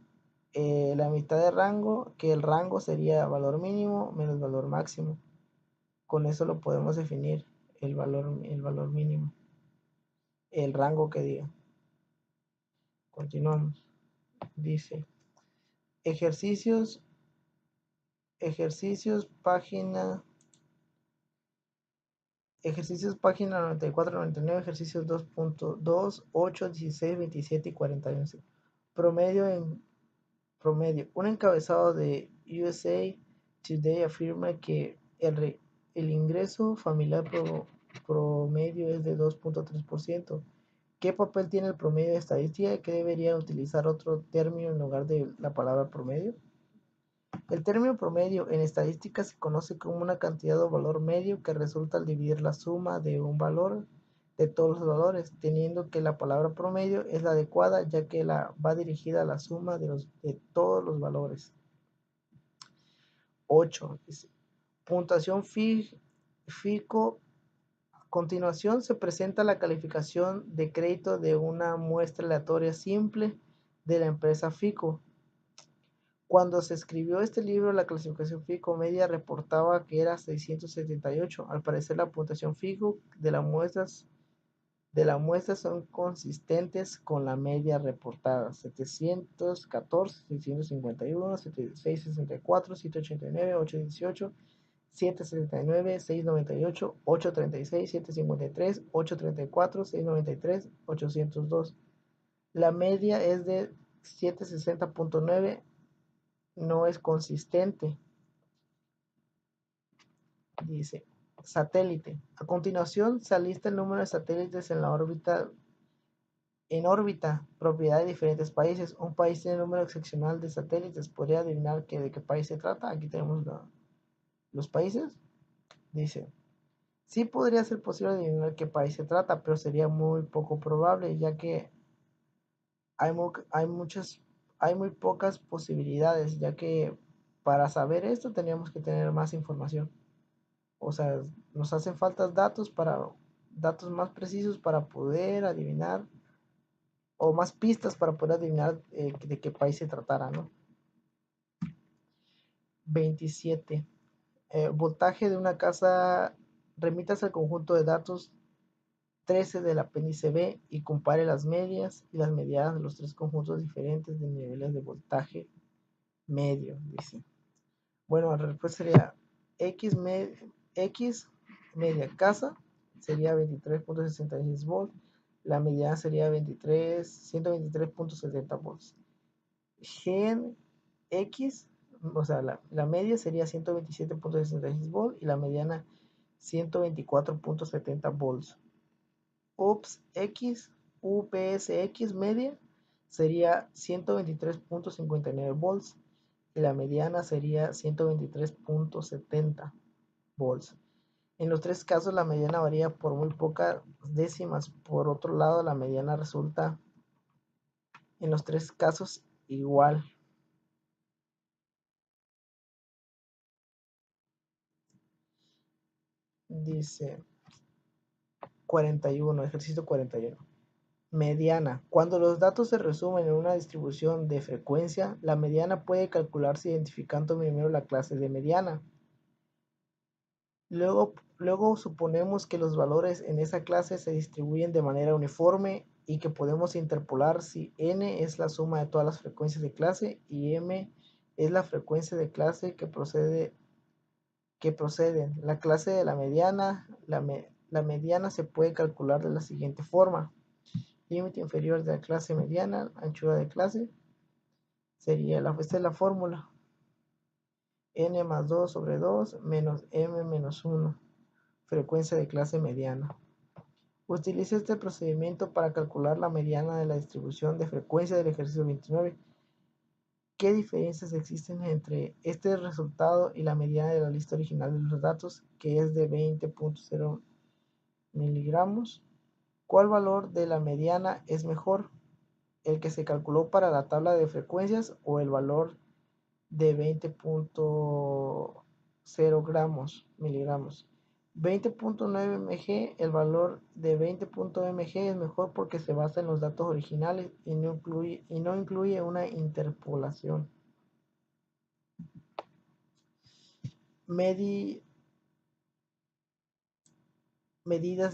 la mitad de rango, que el rango sería valor mínimo menos valor máximo. Con eso lo podemos definir el valor mínimo, el rango que diga. Continuamos. Dice, ejercicios, página 94, 99, ejercicios 2.2, 8, 16, 27 y 41. Promedio. Un encabezado de USA Today afirma que el ingreso familiar promedio es de 2.3%, ¿Qué papel tiene el promedio de estadística y qué debería utilizar otro término en lugar de la palabra promedio? El término promedio en estadística se conoce como una cantidad o valor medio que resulta al dividir la suma de un valor de todos los valores, teniendo que la palabra promedio es la adecuada ya que va dirigida a la suma de todos los valores. 8. Dice, puntuación FICO. A continuación se presenta la calificación de crédito de una muestra aleatoria simple de la empresa FICO. Cuando se escribió este libro, la clasificación FICO media reportaba que era 678. Al parecer, la puntuación FICO de la muestra son consistentes con la media reportada: 714, 651, 664, 789, 818, 779, 698, 836, 753, 834, 693, 802. La media es de 760.9. No es consistente. Dice, satélite. A continuación se alista el número de satélites en órbita, propiedad de diferentes países. Un país tiene un número excepcional de satélites. ¿Podría adivinar de qué país se trata? Aquí tenemos los países. Dice, sí podría ser posible adivinar qué país se trata, pero sería muy poco probable, ya que hay, hay muy pocas posibilidades, ya que para saber esto teníamos que tener más información. O sea, nos hacen falta datos más precisos para poder adivinar, o más pistas para poder adivinar de qué país se tratara, ¿no? 27. Voltaje de una casa. Remítase al conjunto de datos 13 del apéndice B y compare las medias y las medianas de los tres conjuntos diferentes de niveles de voltaje medio, dice. Bueno, la respuesta sería X media casa sería 23.66 volts, la mediana sería 123.70 volts. Gen X, o sea, la media sería 127.66 volts y la mediana 124.70 volts. UPSX media sería 123.59 volts y la mediana sería 123.70 volts. En los tres casos la mediana varía por muy pocas décimas. Por otro lado, la mediana resulta en los tres casos igual. Dice 41, ejercicio 41. Mediana. Cuando los datos se resumen en una distribución de frecuencia, la mediana puede calcularse identificando primero la clase de mediana. Luego suponemos que los valores en esa clase se distribuyen de manera uniforme y que podemos interpolar si n es la suma de todas las frecuencias de clase y m es la frecuencia de clase que proceden. La clase de la mediana, la mediana se puede calcular de la siguiente forma: límite inferior de la clase mediana, anchura de clase, sería esta es la fórmula: n más 2 sobre 2 menos m menos 1, frecuencia de clase mediana. Utilice este procedimiento para calcular la mediana de la distribución de frecuencia del ejercicio 29. ¿Qué diferencias existen entre este resultado y la mediana de la lista original de los datos, que es de 20.0 miligramos? ¿Cuál valor de la mediana es mejor, el que se calculó para la tabla de frecuencias o el valor de 20.0 miligramos? 20.9 mg, el valor de 20.9 mg es mejor porque se basa en los datos originales y no incluye una interpolación. Medidas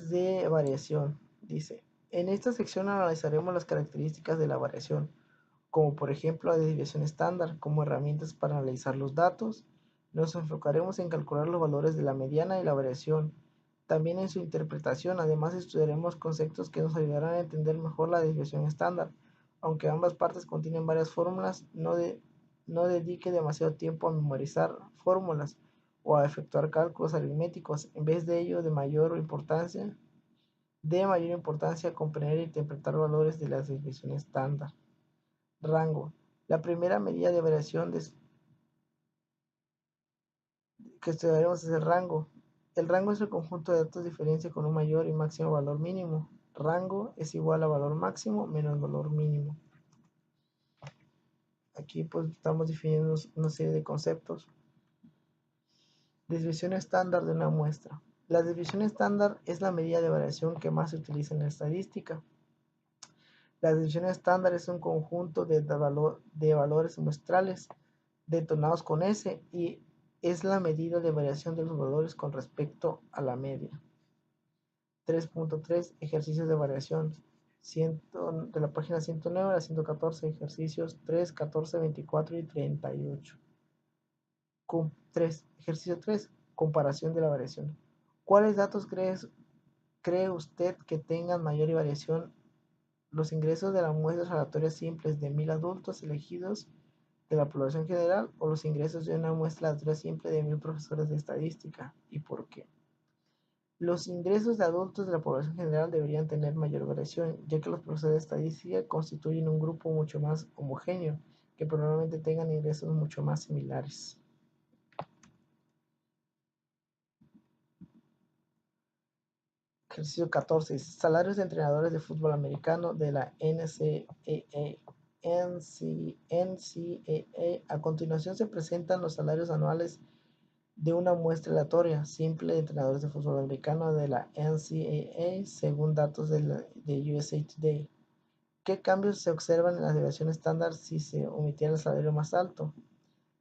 de variación. Dice, en esta sección analizaremos las características de la variación, como por ejemplo la desviación estándar, como herramientas para analizar los datos. Nos enfocaremos en calcular los valores de la mediana y la variación, también en su interpretación. Además estudiaremos conceptos que nos ayudarán a entender mejor la desviación estándar. Aunque ambas partes contienen varias fórmulas, no dedique demasiado tiempo a memorizar fórmulas o a efectuar cálculos aritméticos. En vez de ello, de mayor importancia De mayor importancia comprender e interpretar valores de las desviaciones estándar. Rango. La primera medida de variación que estudiaremos es el rango. El rango es el conjunto de datos de diferencia con un mayor y máximo valor mínimo. Rango es igual a valor máximo menos valor mínimo. Aquí pues estamos definiendo una serie de conceptos. Desviación estándar de una muestra. La desviación estándar es la medida de variación que más se utiliza en la estadística. La desviación estándar es un conjunto de valores muestrales denotados con S y es la medida de variación de los valores con respecto a la media. 3.3 Ejercicios de variación. De la página 109 a la 114, ejercicios 3, 14, 24 y 38. 3. Ejercicio 3. Comparación de la variación. ¿Cuáles datos cree usted que tengan mayor variación? Los ingresos de las muestras aleatorias simples de 1000 adultos elegidos de la población general o los ingresos de una muestra aleatoria simple de 1000 profesores de estadística, y por qué. Los ingresos de adultos de la población general deberían tener mayor variación, ya que los profesores de estadística constituyen un grupo mucho más homogéneo, que probablemente tengan ingresos mucho más similares. Ejercicio 14. Salarios de entrenadores de fútbol americano de la NCAA. A continuación se presentan los salarios anuales de una muestra aleatoria simple de entrenadores de fútbol americano de la NCAA según datos de USA Today. ¿Qué cambios se observan en la desviación estándar si se omitiera el salario más alto?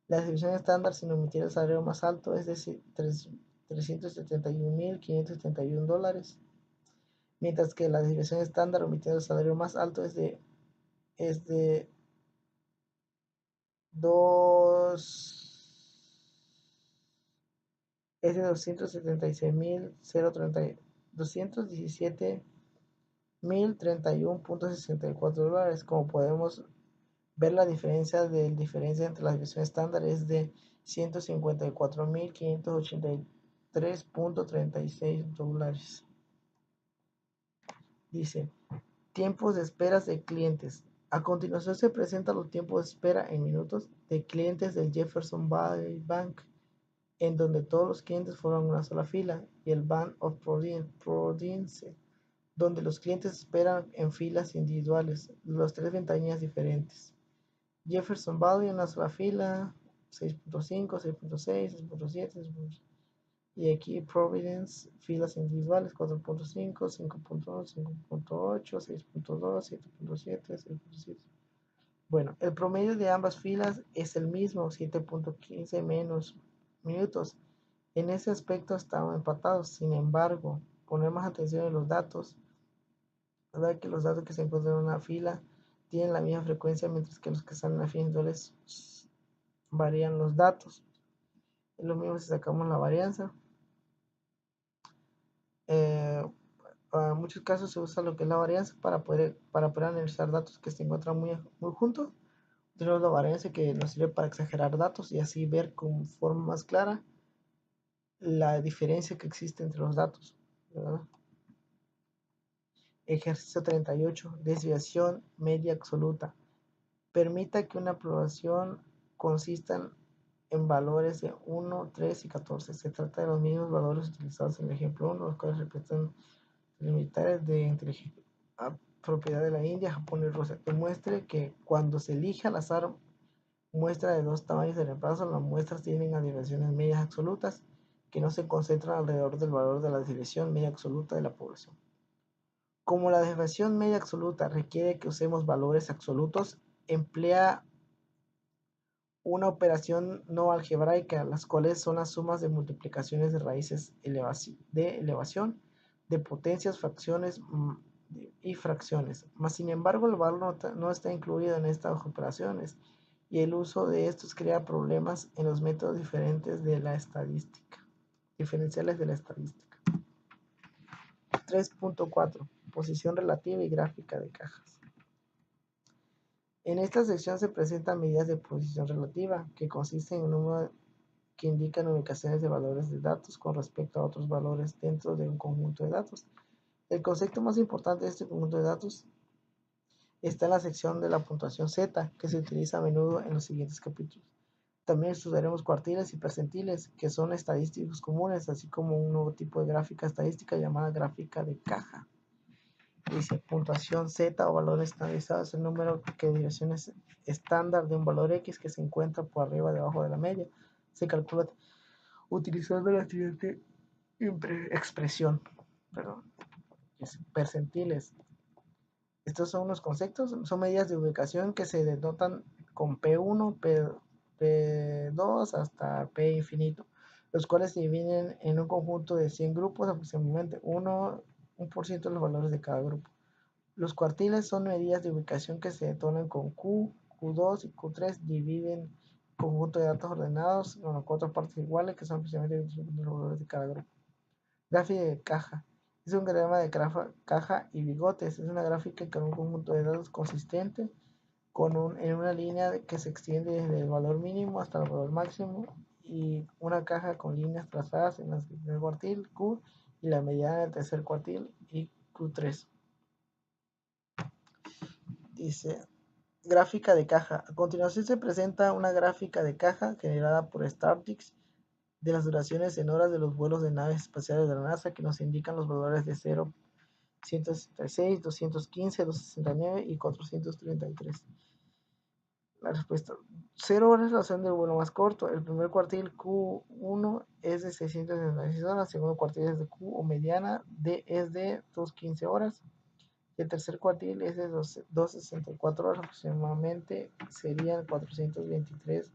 La desviación estándar sin omitir el salario más alto es de $371,571, mientras que la desviación estándar omitiendo el salario más alto es de 217,031.64 $. Como podemos ver, la diferencia entre la desviación estándar es de $154,583.36. Dice, tiempos de espera de clientes. A continuación se presentan los tiempos de espera en minutos de clientes del Jefferson Valley Bank, en donde todos los clientes forman una sola fila, y el Bank of Providence, donde los clientes esperan en filas individuales, las tres ventanillas diferentes. Jefferson Valley, una sola fila, 6.5, 6.6, 6.7, 6.7. Y aquí Providence, filas individuales, 4.5, 5.1, 5.8, 6.2, 7.7, 6.7. Bueno, el promedio de ambas filas es el mismo, 7.15 menos minutos. En ese aspecto estaban empatados. Sin embargo, poner más atención en los datos, ¿verdad? Que los datos que se encuentran en una fila tienen la misma frecuencia, mientras que los que están en la fila individuales varían los datos. Es lo mismo si sacamos la varianza. En muchos casos se usa lo que es la varianza para poder analizar datos que se encuentran muy juntos. Tenemos la varianza que nos sirve para exagerar datos y así ver con forma más clara la diferencia que existe entre los datos, ¿verdad? Ejercicio 38. Desviación media absoluta. Permita que una población consista en valores de 1, 3 y 14. Se trata de los mismos valores utilizados en el ejemplo 1, los cuales representan los militares de inteligencia propiedad de la India, Japón y Rusia. Demuestre que cuando se elige al azar muestra de dos tamaños de reemplazo, las muestras tienen a desviaciones medias absolutas que no se concentran alrededor del valor de la desviación media absoluta de la población. Como la desviación media absoluta requiere que usemos valores absolutos, emplea una operación no algebraica, las cuales son las sumas de multiplicaciones de raíces de elevación, de potencias, fracciones y fracciones. Mas, sin embargo, el valor no está incluido en estas operaciones, y el uso de estos crea problemas en los métodos diferenciales de la estadística. 3.4. Posición relativa y gráfica de cajas. En esta sección se presentan medidas de posición relativa, que consisten en un número que indican ubicaciones de valores de datos con respecto a otros valores dentro de un conjunto de datos. El concepto más importante de este conjunto de datos está en la sección de la puntuación Z, que se utiliza a menudo en los siguientes capítulos. También estudiaremos cuartiles y percentiles, que son estadísticos comunes, así como un nuevo tipo de gráfica estadística llamada gráfica de caja. Dice puntuación Z o valor estandarizado es el número que dirección es estándar de un valor X que se encuentra por arriba o debajo de la media. Se calcula utilizando la siguiente expresión. Perdón. Percentiles. Estos son unos conceptos, son medidas de ubicación que se denotan con P1, P2 hasta P infinito, los cuales se dividen en un conjunto de 100 grupos, aproximadamente 1% de los valores de cada grupo. Los cuartiles son medidas de ubicación que se denotan con Q, Q2 y Q3, dividen conjunto de datos ordenados con 4 partes iguales que son aproximadamente los valores de cada grupo. Gráfica de caja. Es un diagrama de caja y bigotes. Es una gráfica con un conjunto de datos consistente en una línea que se extiende desde el valor mínimo hasta el valor máximo y una caja con líneas trazadas en el primer cuartil Q y la mediana del tercer cuartil y Q3. Dice gráfica de caja. A continuación se presenta una gráfica de caja generada por Statistics de las duraciones en horas de los vuelos de naves espaciales de la NASA que nos indican los valores de 0, 166, 215, 269 y 433. La respuesta: 0 horas es la duración del vuelo más corto. El primer cuartil Q1 es de 666 horas. El segundo cuartil es de Q o mediana es de 215 horas. Y el tercer cuartil es de 264 horas. Aproximadamente serían 423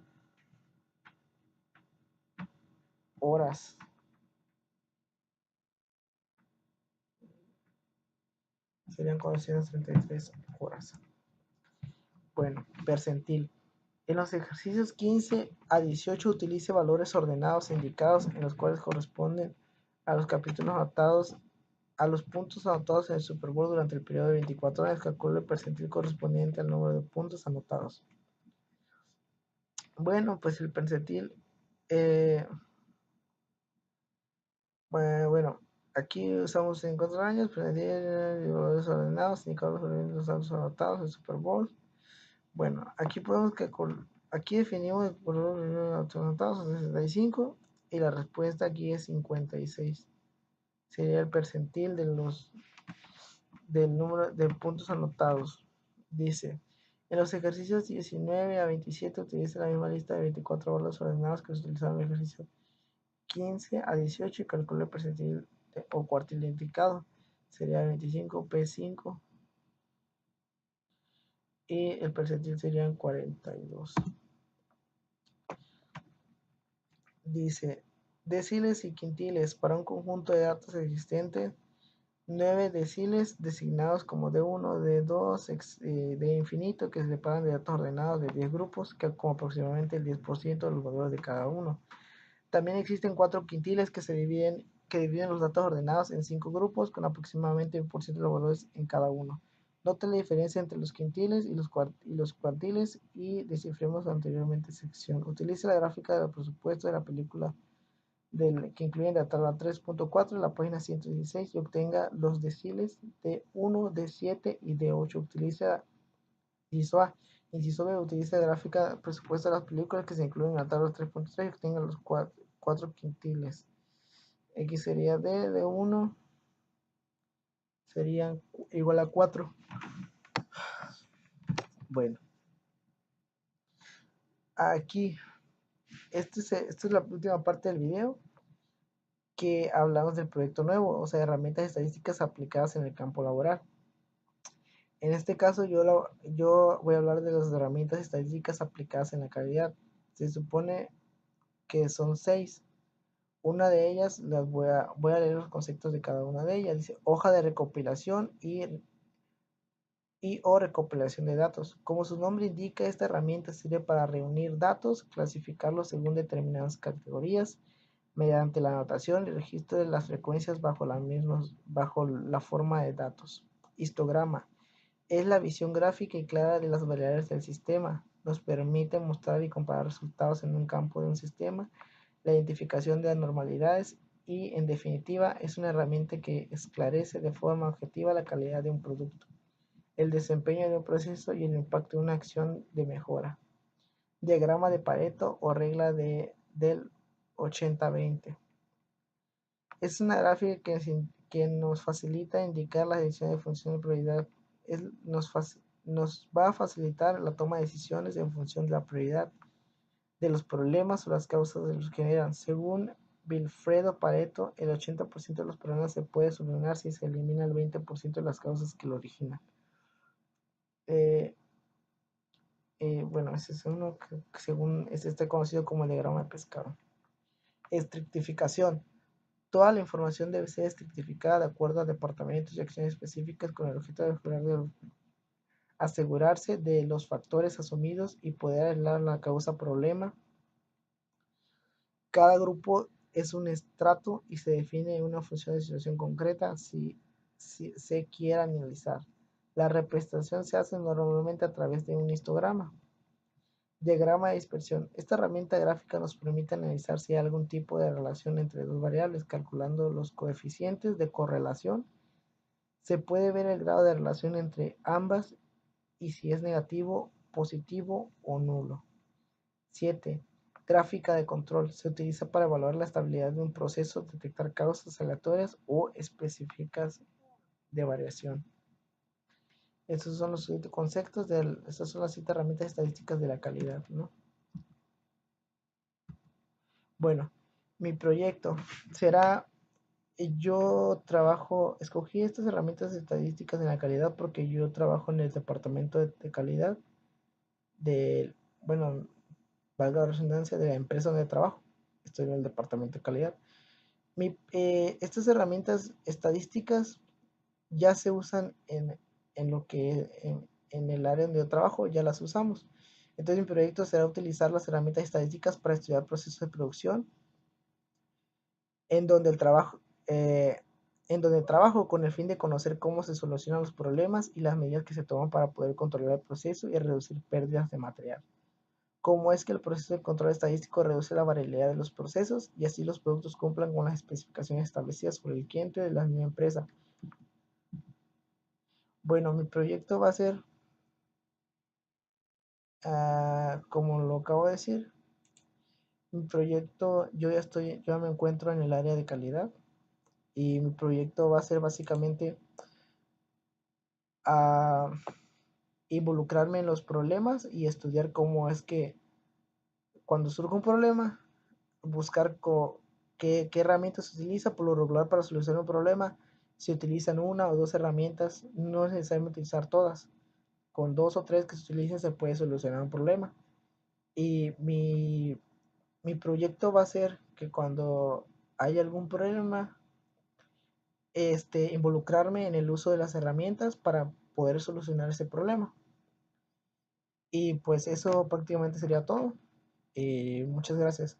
horas. Serían 433 horas. Bueno, percentil. En los ejercicios 15 a 18 utilice valores ordenados e indicados en los cuales corresponden a los capítulos anotados, a los puntos anotados en el Super Bowl durante el periodo de 24 horas. Calcule el percentil correspondiente al número de puntos anotados. Bueno, pues el percentil, bueno, aquí usamos en 4 años, percentil, valores ordenados, indicados los datos anotados en el Super Bowl. Bueno, aquí podemos calcular, aquí definimos el valor anotados 65 y la respuesta aquí es 56. Sería el percentil del número de puntos anotados. Dice, en los ejercicios 19 a 27 utiliza la misma lista de 24 valores ordenados que se utilizaron en el ejercicio 15 a 18 y calcula el percentil o cuartil indicado. Sería 25 P5 y el percentil serían 42. Dice, deciles y quintiles para un conjunto de datos existentes, 9 deciles designados como D1, D2, de infinito, que se separan de datos ordenados de 10 grupos, que como aproximadamente el 10% de los valores de cada uno. También existen 4 quintiles que dividen los datos ordenados en 5 grupos, con aproximadamente 1% de los valores en cada uno. Note la diferencia entre los quintiles y los cuartiles y descifremos la anteriormente sección. Utilice la gráfica del presupuesto de la película que incluye la tabla 3.4, la página 116 y obtenga los deciles de 1, de 7 y de 8. Utiliza inciso A. Inciso B. Utiliza la gráfica del presupuesto de las películas que se incluyen en la tabla 3.3 y obtenga los 4 quintiles. X sería D de 1 serían igual a 4. Bueno, aquí, esta es la última parte del video que hablamos del proyecto nuevo, o sea, herramientas estadísticas aplicadas en el campo laboral. En este caso yo voy a hablar de las herramientas estadísticas aplicadas en la calidad. Se supone que son 6. Una de ellas, voy a leer los conceptos de cada una de ellas. Dice, hoja de recopilación o recopilación de datos. Como su nombre indica, esta herramienta sirve para reunir datos, clasificarlos según determinadas categorías, mediante la anotación y registro de las frecuencias bajo la forma de datos. Histograma. Es la visión gráfica y clara de las variables del sistema. Nos permite mostrar y comparar resultados en un campo de un sistema, la identificación de anormalidades y, en definitiva, es una herramienta que esclarece de forma objetiva la calidad de un producto, el desempeño de un proceso y el impacto de una acción de mejora. Diagrama de Pareto o regla del 80-20. Es una gráfica que nos facilita indicar la decisión de función de prioridad. Nos va a facilitar la toma de decisiones en función de la prioridad de los problemas o las causas de los que generan. Según Vilfredo Pareto, el 80% de los problemas se puede solucionar si se elimina el 20% de las causas que lo originan. Bueno, ese es uno que según este conocido como el diagrama de pescado. Estrictificación. Toda la información debe ser estrictificada de acuerdo a departamentos y acciones específicas con el objeto de asegurarse de los factores asumidos y poder aislar la causa problema. Cada grupo es un estrato y se define una función de situación concreta si se quiere analizar. La representación se hace normalmente a través de un histograma. Diagrama de dispersión. Esta herramienta gráfica nos permite analizar si hay algún tipo de relación entre dos variables, calculando los coeficientes de correlación. Se puede ver el grado de relación entre ambas y si es negativo, positivo o nulo. 7. Gráfica de control. Se utiliza para evaluar la estabilidad de un proceso, detectar causas aleatorias o específicas de variación. Estos son los conceptos estas son las 7 herramientas estadísticas de la calidad, ¿no? Bueno, mi proyecto será, escogí estas herramientas estadísticas de la calidad porque yo trabajo en el departamento de calidad bueno, valga la redundancia, de la empresa donde trabajo. Estoy en el departamento de calidad. Estas herramientas estadísticas ya se usan en el área donde yo trabajo, ya las usamos. Entonces mi proyecto será utilizar las herramientas estadísticas para estudiar procesos de producción en donde trabajo con el fin de conocer cómo se solucionan los problemas y las medidas que se toman para poder controlar el proceso y reducir pérdidas de material. Cómo es que el proceso de control estadístico reduce la variabilidad de los procesos y así los productos cumplan con las especificaciones establecidas por el cliente de la misma empresa. Bueno, mi proyecto va a ser, como lo acabo de decir, mi proyecto, yo ya me encuentro en el área de calidad y mi proyecto va a ser básicamente a involucrarme en los problemas y estudiar cómo es que cuando surge un problema, buscar qué herramientas se utiliza por lo regular para solucionar un problema. Se utilizan una o dos herramientas, no es necesario utilizar todas. Con 2 o 3 que se utilicen se puede solucionar un problema. Y mi proyecto va a ser que cuando haya algún problema, involucrarme en el uso de las herramientas para poder solucionar ese problema. Y pues eso prácticamente sería todo. Muchas gracias.